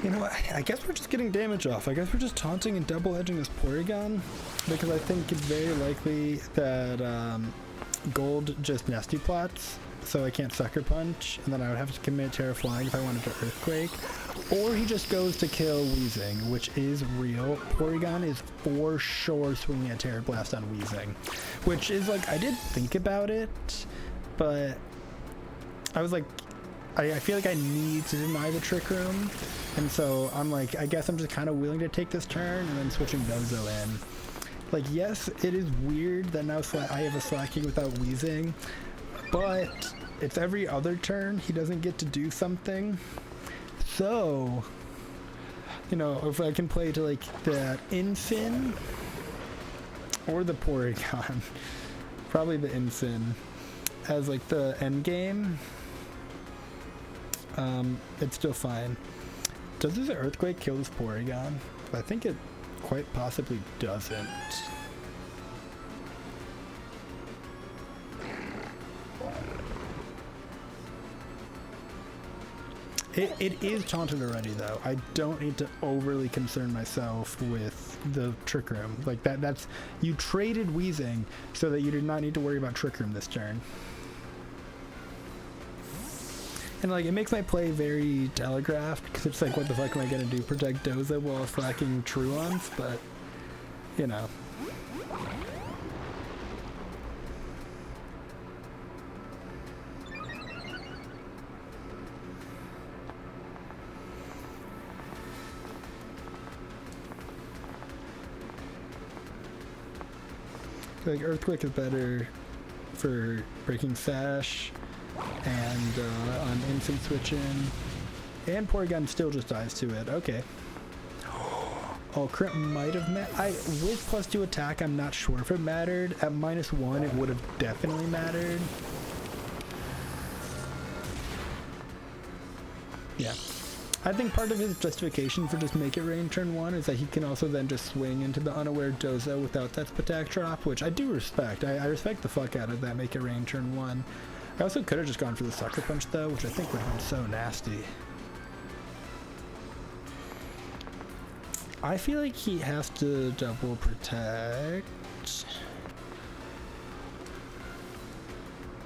You know what? I guess we're just getting damage off. I guess we're just taunting and double edging this Porygon, because I think it's very likely that gold just nasty plots so I can't Sucker Punch, and then I would have to commit Terra Flying if I wanted to Earthquake. Or he just goes to kill Weezing, which is real. Porygon is for sure swinging at Terra Blast on Weezing, which is like, I did think about it, but I was like, I feel like I need to deny the Trick Room, and so I'm like, I guess I'm just kind of willing to take this turn and then switching Dozo in. Like, yes, it is weird that now I have a Slaking without Weezing, but it's every other turn he doesn't get to do something. So, you know, if I can play to like that Infin or the Porygon, probably the Infin, as like the end game, it's still fine. Does this Earthquake kill this Porygon? I think it quite possibly doesn't. It is taunted already, though. I don't need to overly concern myself with the Trick Room. Like, that's... You traded Weezing so that you did not need to worry about Trick Room this turn. And, like, it makes my play very telegraphed, because it's like, what the fuck am I gonna do? Protect Doza while flacking Truons? But, you know. Like, Earthquake is better for breaking Sash and on instant switching, and Porygon still just dies to it. Okay. Oh, crit might have with +2 attack, I'm not sure if it mattered. At -1, it would have definitely mattered. Yeah. I think part of his justification for just make it rain turn 1 is that he can also then just swing into the unaware Dozo without that attack drop, which I do respect. I respect the fuck out of that make it rain turn 1. I also could have just gone for the Sucker Punch though, which I think would have been so nasty. I feel like he has to double protect,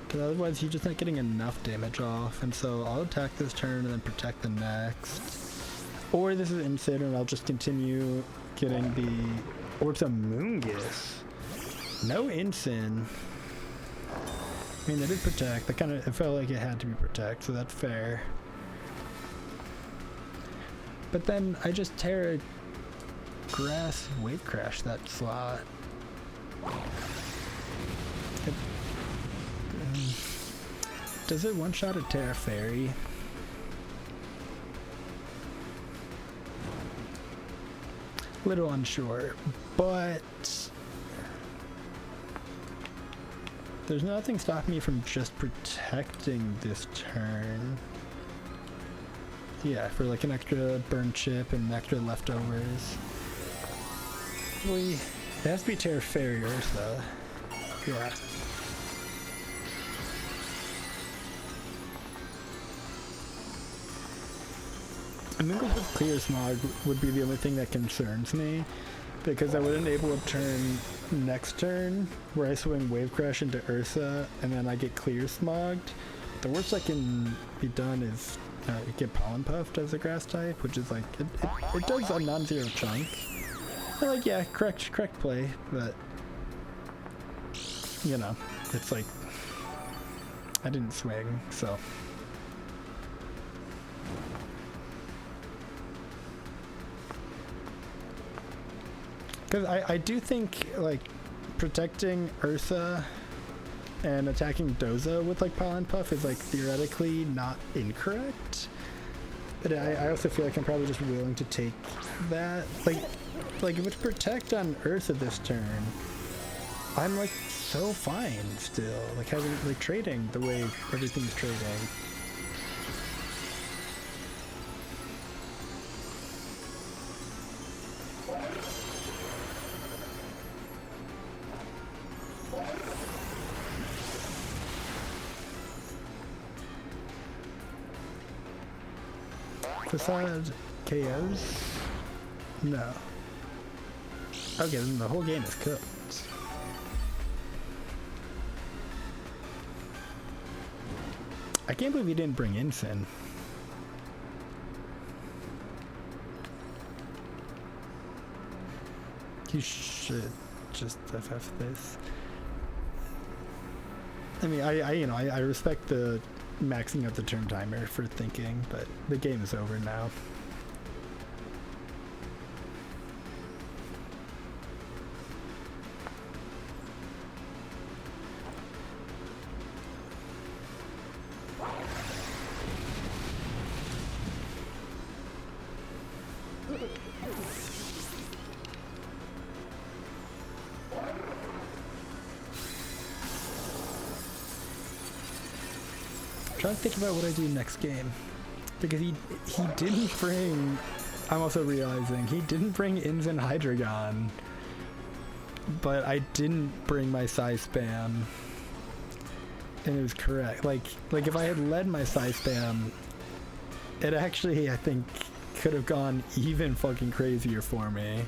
because otherwise he's just not getting enough damage off, and so I'll attack this turn and then protect the next. Or this is Incid and I'll just continue getting the... Or it's a Moongus. No Incin. I mean, they did protect. That kind of... It felt like it had to be protect, so that's fair. But then I just Terra Grass Wave Crash that slot. Does it one-shot a Terra Fairy? Little unsure, but there's nothing stopping me from just protecting this turn. Yeah, for like an extra burn chip and extra leftovers. It has to be Terra Fairy Ursa. Yeah. I think with Clear Smog would be the only thing that concerns me, because I would enable a turn next turn where I swing Wave Crash into Ursa and then I get Clear Smogged. The worst that can be done is get Pollen Puffed as a grass type, which is like, it does a non-zero chunk. But like, yeah, correct play, but you know, it's like, I didn't swing, so. Because I do think, like, protecting Ursa and attacking Doza with, like, Pollen Puff is, like, theoretically not incorrect. But I also feel like I'm probably just willing to take that. Like if it's protect on Ursa this turn, I'm, like, so fine still. Like, having, like, trading the way everything's trading. Facade KOs? No. Okay, then the whole game is cooked. I can't believe he didn't bring Ensign. You should just FF this. I mean, I respect the maxing out the turn timer for thinking, but the game is over now. Trying to think about what I do next game, because he didn't bring. I'm also realizing he didn't bring Inven Hydreigon, but I didn't bring my size spam, and it was correct. Like if I had led my size spam, it actually I think could have gone even fucking crazier for me.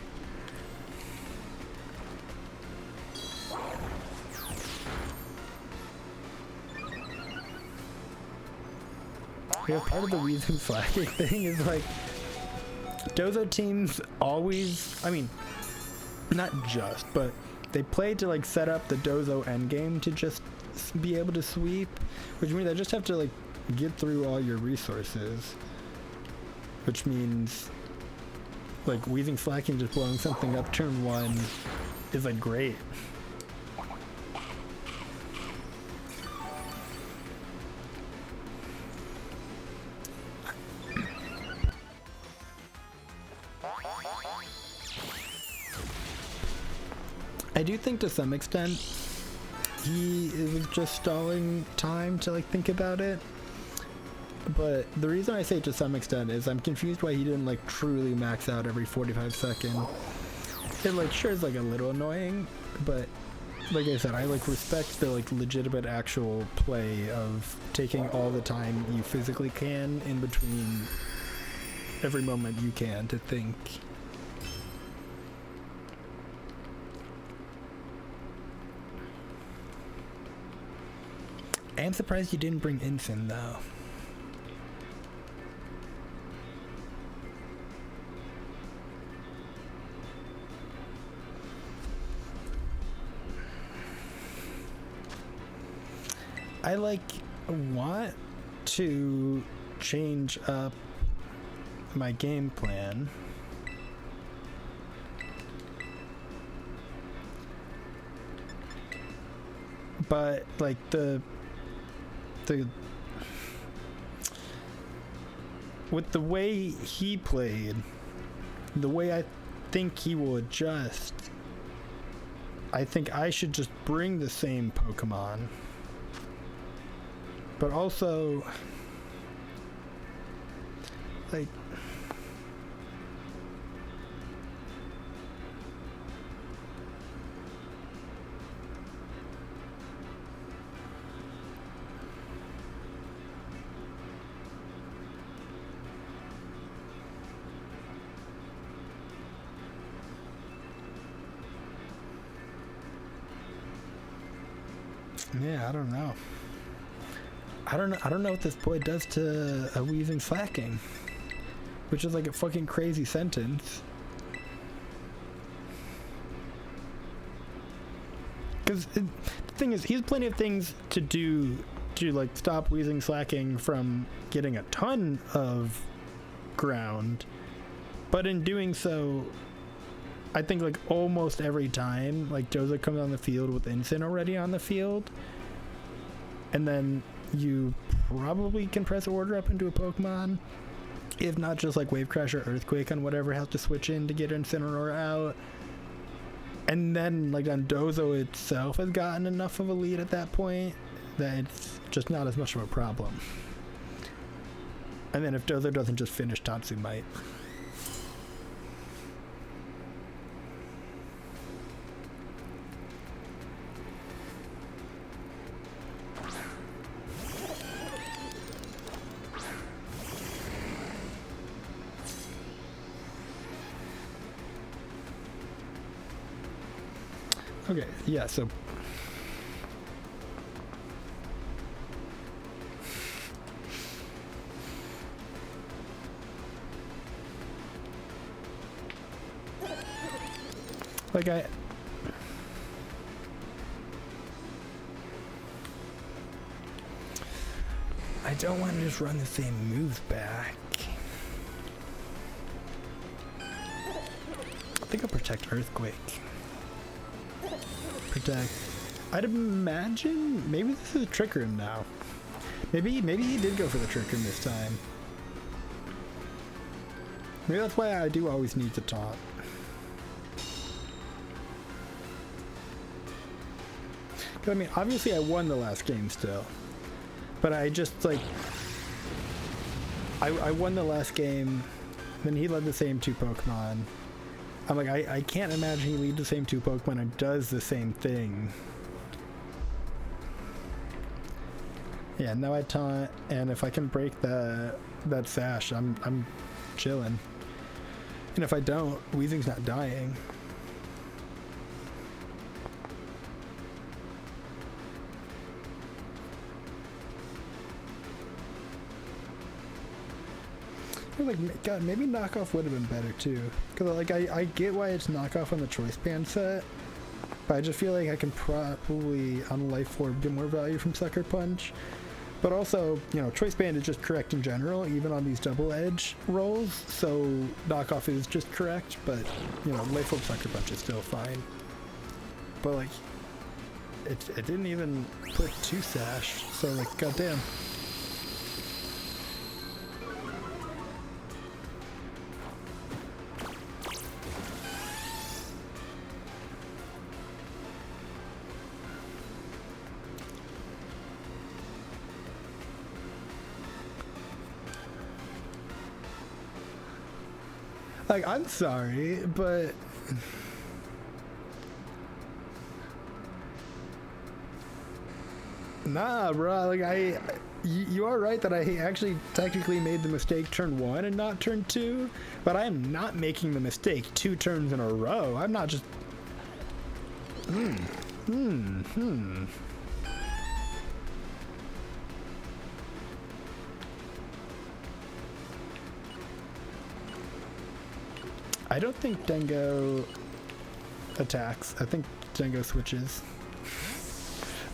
Yeah, part of the Weezing Slaking thing is like Dozo teams always, I mean, not just, but they play to like set up the Dozo endgame to just be able to sweep, which means they just have to like get through all your resources, which means like Weezing Slaking just blowing something up turn 1 is like great. I do think to some extent he was just stalling time to like think about it, but the reason I say to some extent is I'm confused why he didn't like truly max out every 45 seconds. It like sure is like a little annoying, but like I said, I like respect the like legitimate actual play of taking all the time you physically can in between every moment you can to think. I am surprised you didn't bring Ensign though. I like want to change up my game plan. But like with the way he played, the way I think he will adjust, I think I should just bring the same Pokemon. But also, like, yeah, I don't know. I don't know what this boy does to a Weezing Slaking, which is like a fucking crazy sentence. Because the thing is, he has plenty of things to do to like stop Weezing Slaking from getting a ton of ground, but in doing so, I think like almost every time, like Dozo comes on the field with Ensign already on the field, and then you probably can press order up into a Pokemon, if not just like Wave Crash or Earthquake on whatever has to switch in to get Incineroar out. And then like on Dozo itself has gotten enough of a lead at that point that it's just not as much of a problem. And then if Dozo doesn't just finish, Tatsu might. Okay, yeah, so Like I don't want to just run the same moves back. I think I'll protect Earthquake. Protect. I'd imagine maybe this is a Trick Room now. Maybe he did go for the Trick Room this time. Maybe that's why I do always need to taunt. I mean, obviously I won the last game still. But I just, like... I won the last game, then he led the same 2 Pokemon. I'm like, I can't imagine he leads the same 2 Pokemon and does the same thing. Yeah, now I taunt, and if I can break that sash, I'm chilling. And if I don't, Weezing's not dying. Like, God, maybe knockoff would have been better too. Cause like I get why it's knockoff on the choice band set, but I just feel like I can probably on Life Orb get more value from Sucker Punch. But also, you know, choice band is just correct in general, even on these double edge rolls. So knockoff is just correct, but you know, Life Orb Sucker Punch is still fine. But like, it didn't even put 2 sash, so like, goddamn. Like, I'm sorry, but nah, bro. Like, you are right that I actually technically made the mistake turn 1 and not turn 2, but I am not making the mistake 2 turns in a row. I'm not just. I don't think Dengo attacks. I think Dengo switches.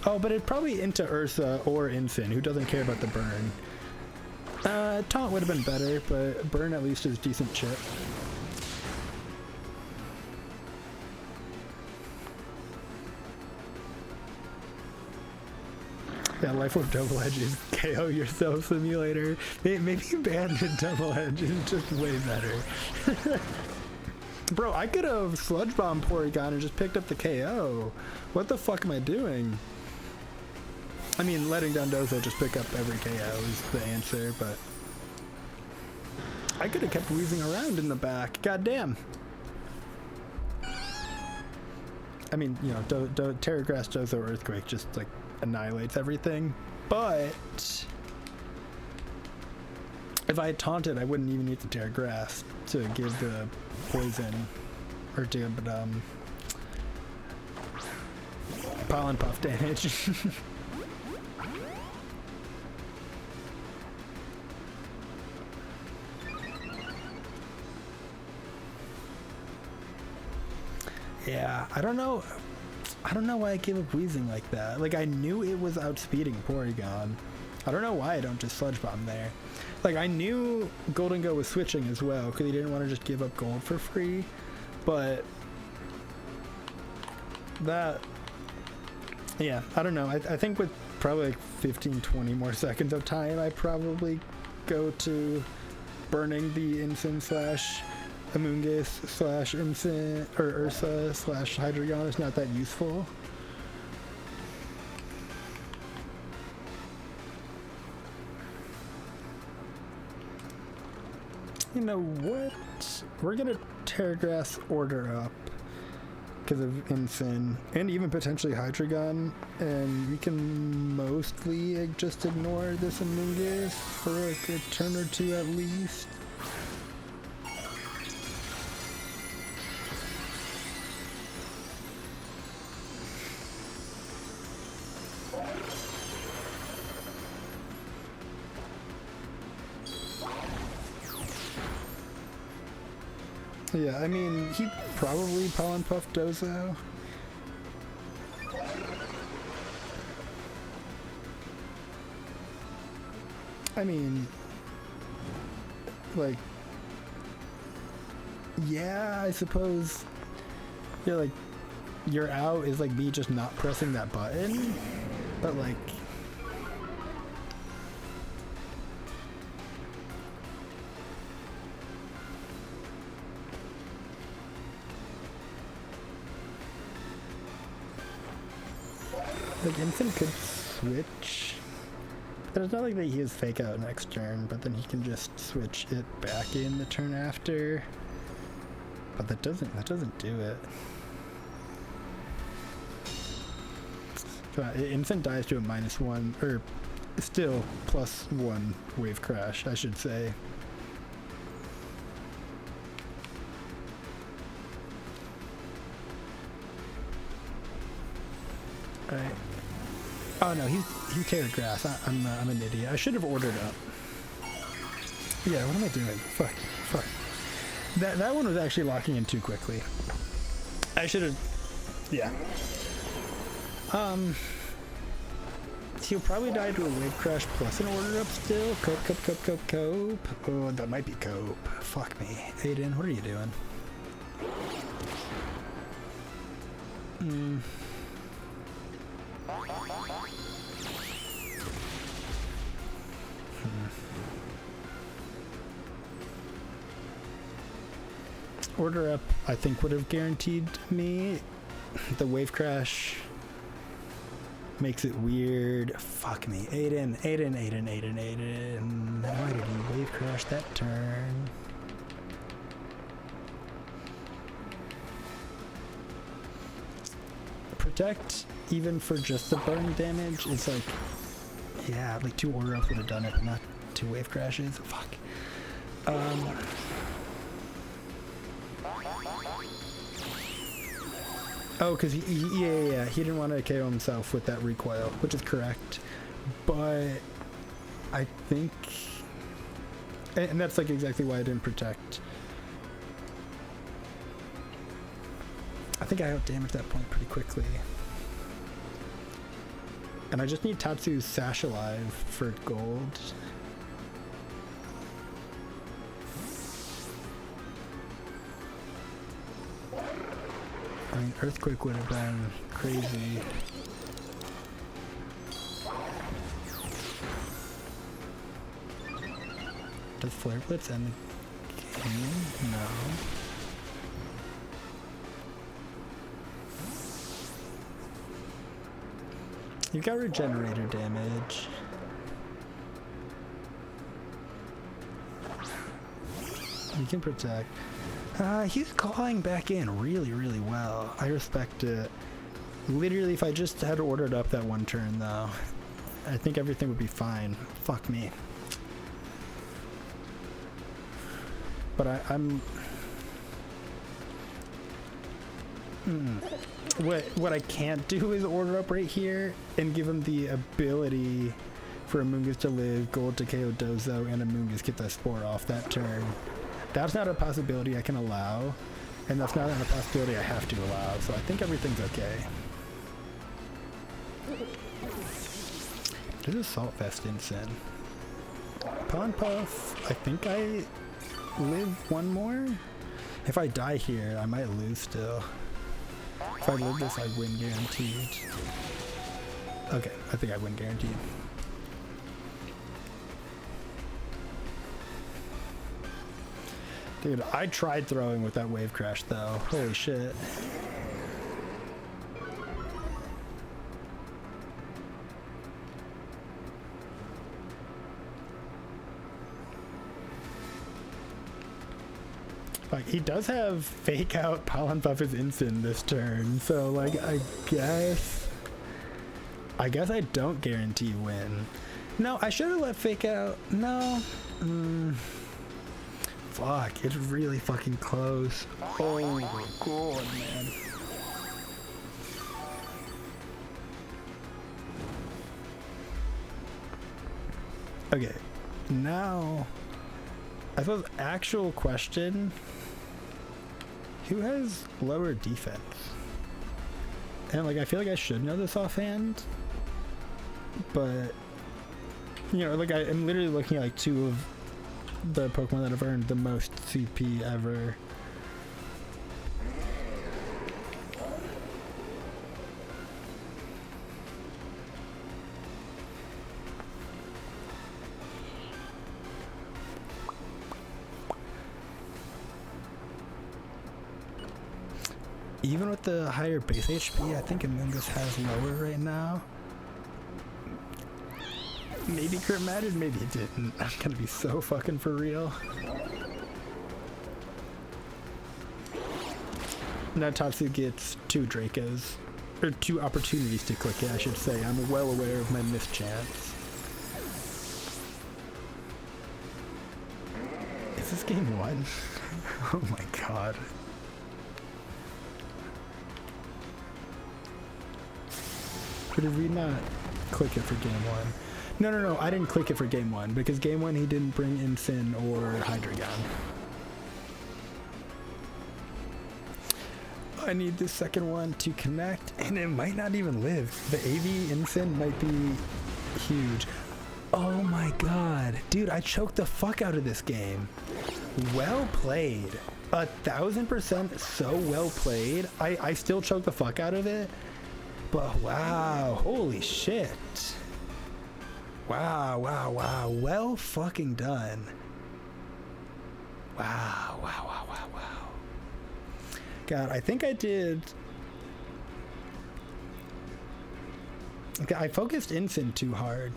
Oh, but it's probably into Ursa or Infin, who doesn't care about the burn. Taunt would have been better, but burn at least is decent chip. Yeah, Life Orb Double Edge is KO Yourself Simulator. Maybe Banded Double Edge is just way better. Bro, I could have Sludge Bomb Porygon and just picked up the KO. What the fuck am I doing? I mean, letting Dondozo just pick up every KO is the answer, but I could have kept Weezing around in the back. Goddamn. I mean, you know, Terra Grass Dozo Earthquake just like annihilates everything, but if I had taunted, I wouldn't even need the Terra Grass to give the poison or to Pollen Puff damage. Yeah, I don't know why I gave up Weezing like that. Like, I knew it was outspeeding Porygon. I don't know why I don't just Sludge Bomb there. Like, I knew Goldengo was switching as well, because he didn't want to just give up gold for free. But that, yeah, I don't know. I think with probably like 15, 20 more seconds of time, I probably go to burning the Incin slash Amoonguss slash Incin or Ursa slash Hydreigon is not that useful. You know what? We're gonna Terra Grass order up because of Incin and even potentially Hydreigon, and we can mostly just ignore this Amoonguss for like a turn or 2 at least. Yeah, I mean, he probably Pollen Puff Dozo. I mean, like, yeah, I suppose you're like, your out is like me just not pressing that button, but like, Instant could switch, but it's not like that he has fake out next turn, but then he can just switch it back in the turn after. But that doesn't do it. Instant dies to a -1, or still +1 wave crash, I should say. Alright. Oh no, he carried grass. I'm an idiot. I should have ordered up. Yeah, what am I doing? Fuck. That one was actually locking in too quickly. I should have. Yeah. He'll probably die to a wave crash plus an order up still. Cope. Oh, that might be cope. Fuck me. Aiden, what are you doing? Order up, I think, would have guaranteed me. The wave crash makes it weird. Fuck me. Aiden. Why did he wave crash that turn? Protect, even for just the burn damage, it's like, yeah, like 2 order ups would have done it, but not 2 wave crashes. Fuck. Oh, because he didn't want to KO himself with that recoil, which is correct. But I think, and that's like exactly why I didn't protect. I think I outdamaged that point pretty quickly. And I just need Tatsu's Sash alive for gold. I mean, Earthquake would have been crazy. Does Flare Blitz end the game? No. You got regenerator damage. You can protect. He's calling back in really, really well. I respect it. Literally, if I just had ordered up that one turn, though, I think everything would be fine. Fuck me. But I'm... What I can't do is order up right here and give him the ability for Amoonguss to live, gold to KO Dozo, and Amoonguss get the spore off that turn. That's not a possibility I can allow, and that's not a possibility I have to allow, so I think everything's okay. There's Assault Vest Instant. Pollen Puff, I think I live one more? If I die here, I might lose still. If I live this, I win guaranteed. Okay, I think I win guaranteed. Dude, I tried throwing with that wave crash though. Holy shit. Like, he does have fake out Pollen Puff is instant this turn, so like I guess I don't guarantee win. No, I should have let fake out. No. Fuck, it's really fucking close. Oh my god, man. Okay, now I suppose actual question. who has lower defense? And like, I feel like I should know this offhand, but you know, like I'm literally looking at like 2 of the Pokemon that have earned the most CP ever. Even with the higher base HP, I think Amoonguss has lower right now. Maybe crit mattered, maybe it didn't. I'm gonna be so fucking for real. Now Tatsu gets 2 Dracos. Or 2 opportunities to click it, I should say. I'm well aware of my mischance. Is this game 1? Oh my god. Or did we not click it for game 1? No, I didn't click it for game 1 because game 1 he didn't bring Incin or Hydreigon. I need this second one to connect and it might not even live. The AV Incin might be huge. Oh my god. Dude, I choked the fuck out of this game. Well played. 1000% so well played. I still choked the fuck out of it. But wow, holy shit. Wow. Well fucking done. Wow. God, I think I did. Okay, I focused Incin too hard.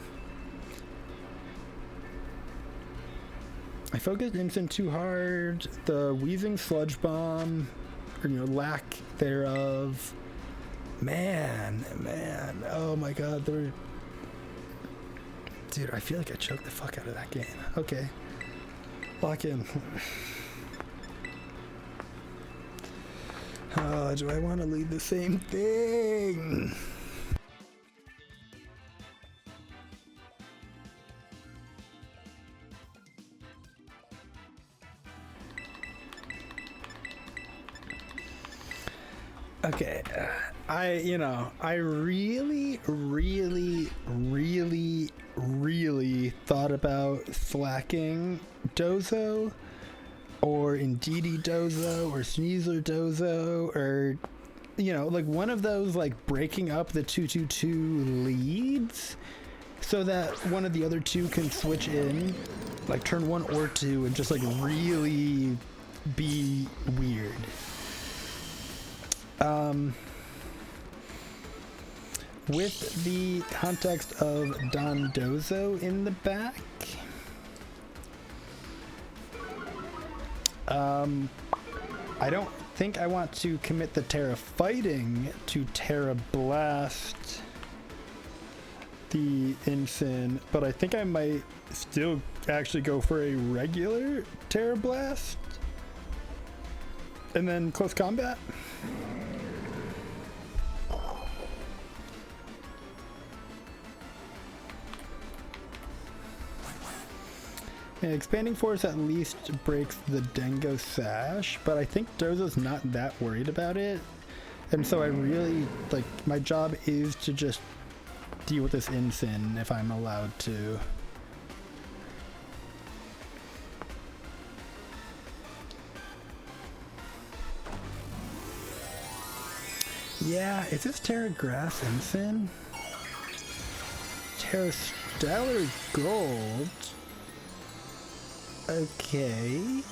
The Weezing Sludge Bomb, or lack thereof. Man, oh my god, dude, I feel like I choked the fuck out of that game. Okay, lock in. Oh, do I want to lead the same thing? Okay, I really thought about slacking Dozo, or Indeedee Dozo, or Sneasler Dozo, or, like one of those, like, breaking up the 2-2-2 leads, so that one of the other 2 can switch in, like, turn 1 or 2, and just, like, really be weird. With the context of Dondozo in the back, I don't think I want to commit the Terra Fighting to Terra Blast the Incin, but I think I might still actually go for a regular Terra Blast and then close combat. Yeah, Expanding Force at least breaks the Dengo Sash, but I think Dozo's not that worried about it. And so I really, like, my job is to just deal with this Incin if I'm allowed to. Yeah, is this Terra Grass Incin? Terra Stellar Gold? Okay.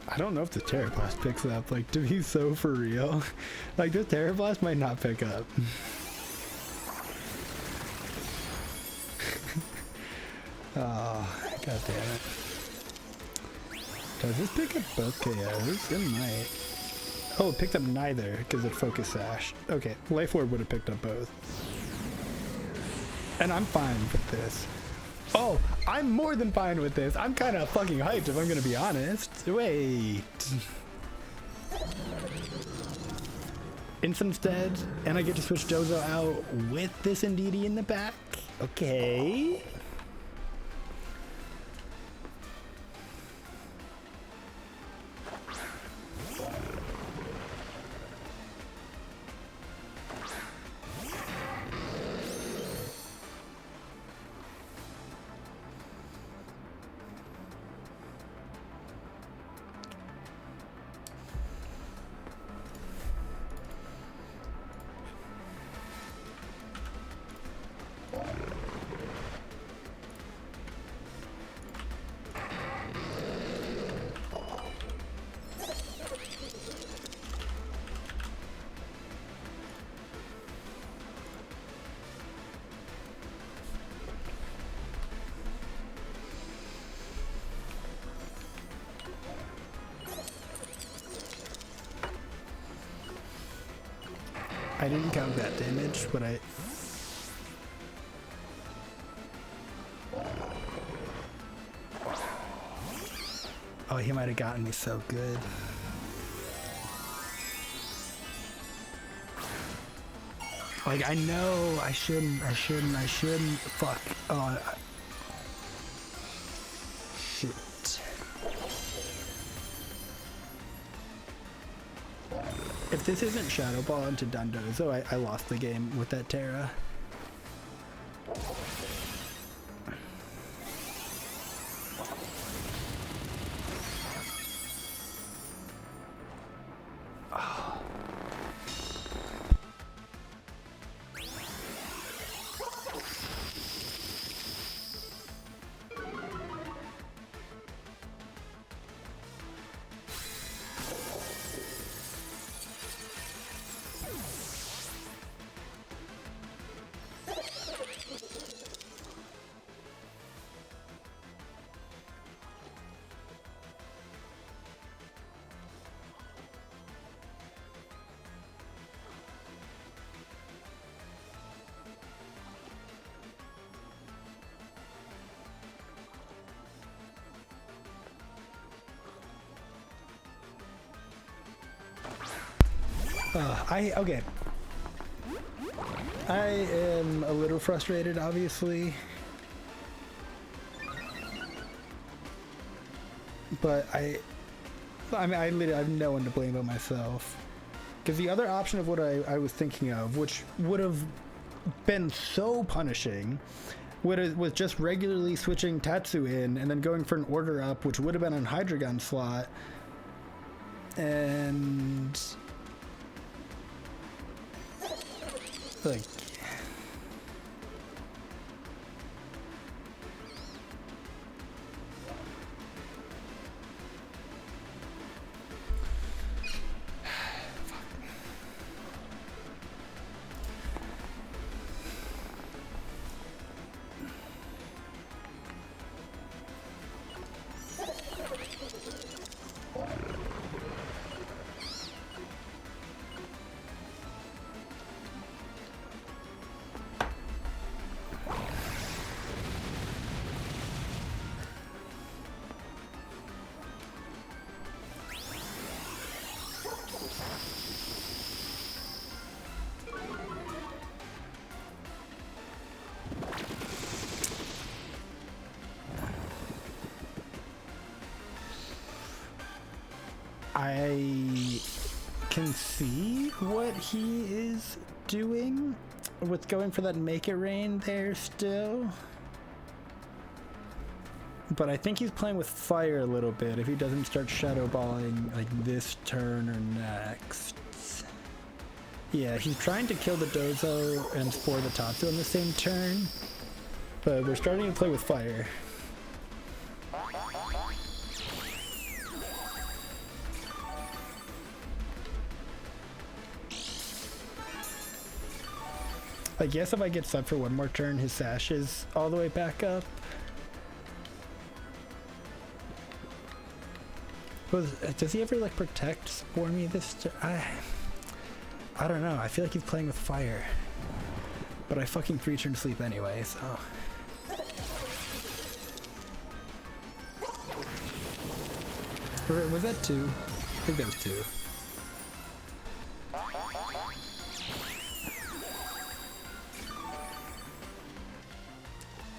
I don't know if the Terra Blast picks up, like, to be so for real. Like, this Terra Blast might not pick up. Oh, god damn it. Does this pick up both KOs? It might. Oh, it picked up neither because it Focus Sash. Okay, Life Orb would have picked up both. And I'm fine with this. Oh, I'm more than fine with this. I'm kind of fucking hyped if I'm going to be honest. Wait. Infin's dead, and I get to switch Dozo out with this Indeedee in the back. Okay. I didn't count that damage, but I... Oh, he might have gotten me so good. Like, I know I shouldn't. Fuck. Oh, shit. If this isn't Shadow Ball into Dundozo, I lost the game with that Terra. Okay. I am a little frustrated, obviously. But I mean, I literally have no one to blame but myself. Because the other option of what I was thinking of, which would have been so punishing, was just regularly switching Tatsu in and then going for an order up, which would have been on Hydreigon slot. And... like... I can see what he is doing with going for that Make It Rain there still. But I think he's playing with fire a little bit if he doesn't start Shadow Balling like this turn or next. Yeah, he's trying to kill the Dozo and Spore the Tatsu on the same turn. But we're starting to play with fire. I guess if I get sub for one more turn, his sash is all the way back up. Does he ever like protect Spore me this turn? I don't know. I feel like he's playing with fire. But I fucking 3-turn sleep anyway, so... Or was that 2? I think that was 2.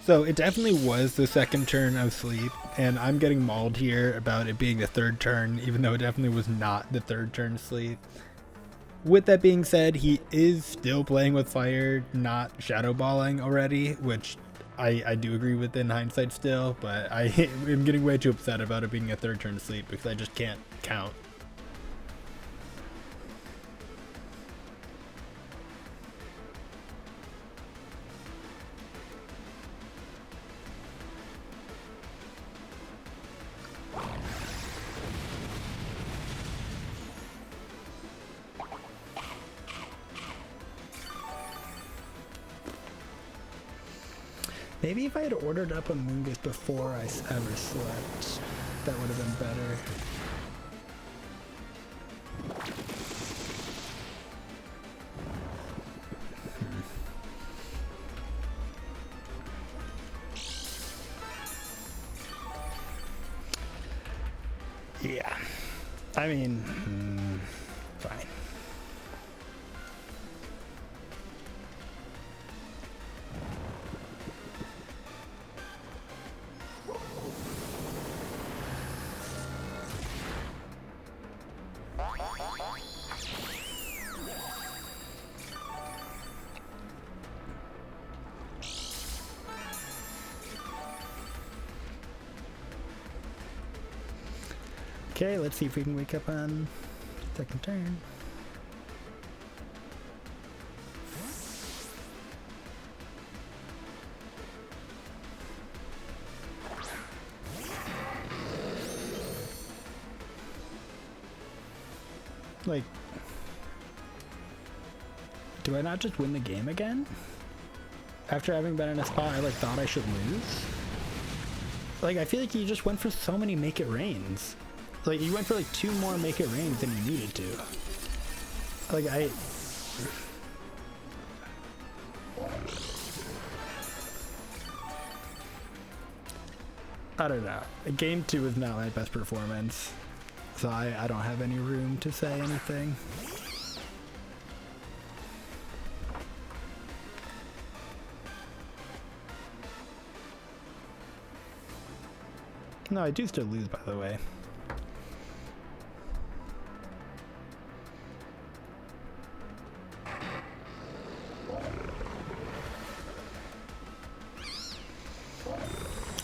So it definitely was the second turn of sleep, and I'm getting mauled here about it being the third turn, even though it definitely was not the third turn sleep. With that being said, he is still playing with fire, not shadow balling already, which I do agree with in hindsight still, but I am getting way too upset about it being a third turn sleep because I just can't count. Maybe if I had ordered up a Moongus before I ever slept, that would have been better. I mean, fine. Okay, let's see if we can wake up on second turn. Like, do I not just win the game again? After having been in a spot I like thought I should lose? Like, I feel like you just went for so many make it rains. Like, you went for like 2 more make it rains than you needed to. Like, I don't know. Game 2 was not my best performance, so I don't have any room to say anything. No, I do still lose, by the way.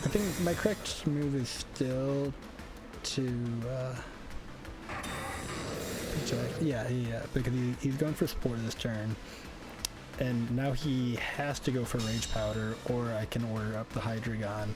I think my correct move is still to yeah, because he's going for Spore this turn, and now he has to go for Rage Powder, or I can order up the Hydreigon.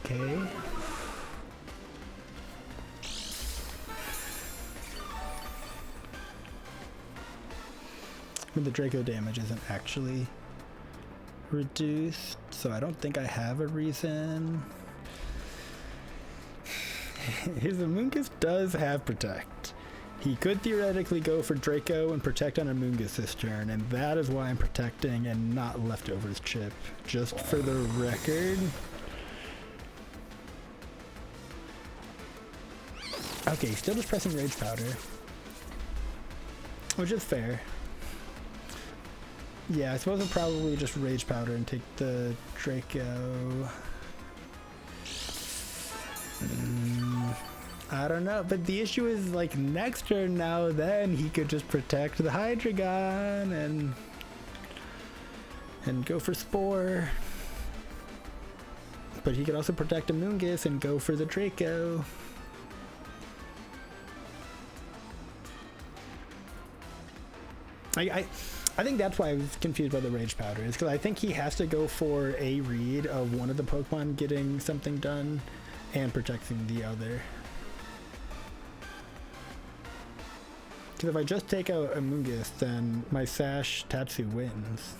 Okay. But the Draco damage isn't actually reduced, so I don't think I have a reason. His Amoonguss does have Protect. He could theoretically go for Draco and Protect on Amoonguss this turn, and that is why I'm protecting and not Leftovers chip. Just for the record. Okay, still just pressing Rage Powder, which is fair. Yeah, I suppose I'll probably just Rage Powder and take the Draco. I don't know, but the issue is, like, next turn now then he could just protect the Hydreigon and go for Spore. But he could also protect Amoonguss and go for the Draco. I think that's why I was confused by the Rage Powder, is because I think he has to go for a read of one of the Pokemon getting something done and protecting the other. Because if I just take out Amoonguss, then my Sash Tatsu wins.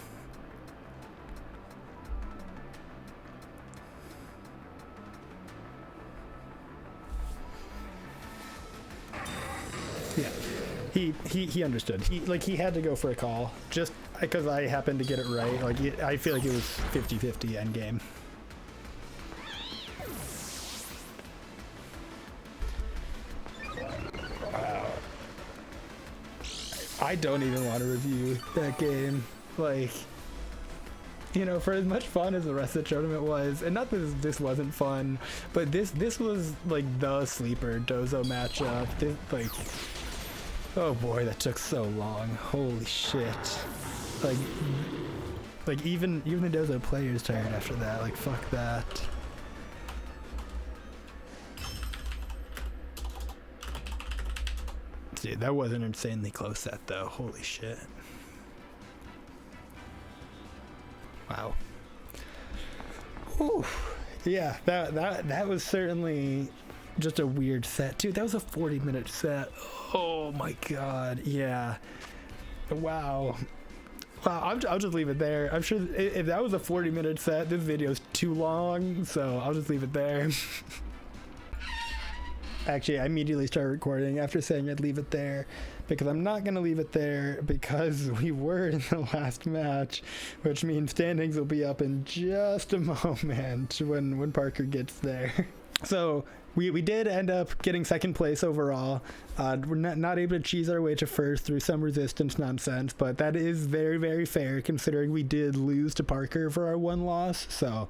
Yeah. He understood. He had to go for a call just because I happened to get it right. Like, I feel like it was 50-50 endgame. Wow. I don't even want to review that game. Like, you know, for as much fun as the rest of the tournament was, and not that this wasn't fun, but this was like the sleeper Dozo matchup. This, oh boy, that took so long. Holy shit. Like even the Dozo players tired after that. Like, fuck that. Dude, that was an insanely close set though. Holy shit. Wow. Whew. Yeah, that was certainly just a weird set. Dude, that was a 40-minute set. Oh my god, yeah. Wow. Wow, I'll just leave it there. I'm sure if that was a 40-minute set, this video's too long, so I'll just leave it there. Actually, I immediately started recording after saying I'd leave it there, because I'm not going to leave it there because we were in the last match, which means standings will be up in just a moment when Parker gets there. So we did end up getting second place overall. We're not able to cheese our way to first through some resistance nonsense, but that is very, very fair considering we did lose to Parker for our one loss. So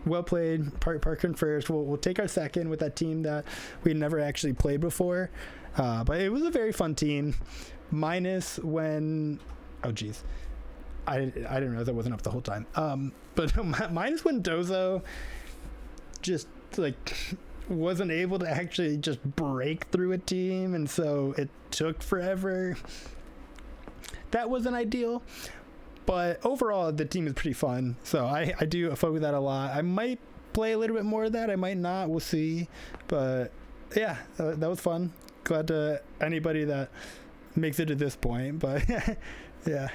well played, Parker in first. We'll take our second with that team that we never actually played before. But it was a very fun team, minus when... Oh, geez. I didn't realize I wasn't up the whole time. But minus when Dozo just, like, wasn't able to actually just break through a team, and so it took forever. That wasn't ideal. But overall, the team is pretty fun, so I do fuck with that a lot. I might play a little bit more of that. I might not. We'll see. But, yeah, that was fun. Glad to anybody that makes it to this point. But, yeah.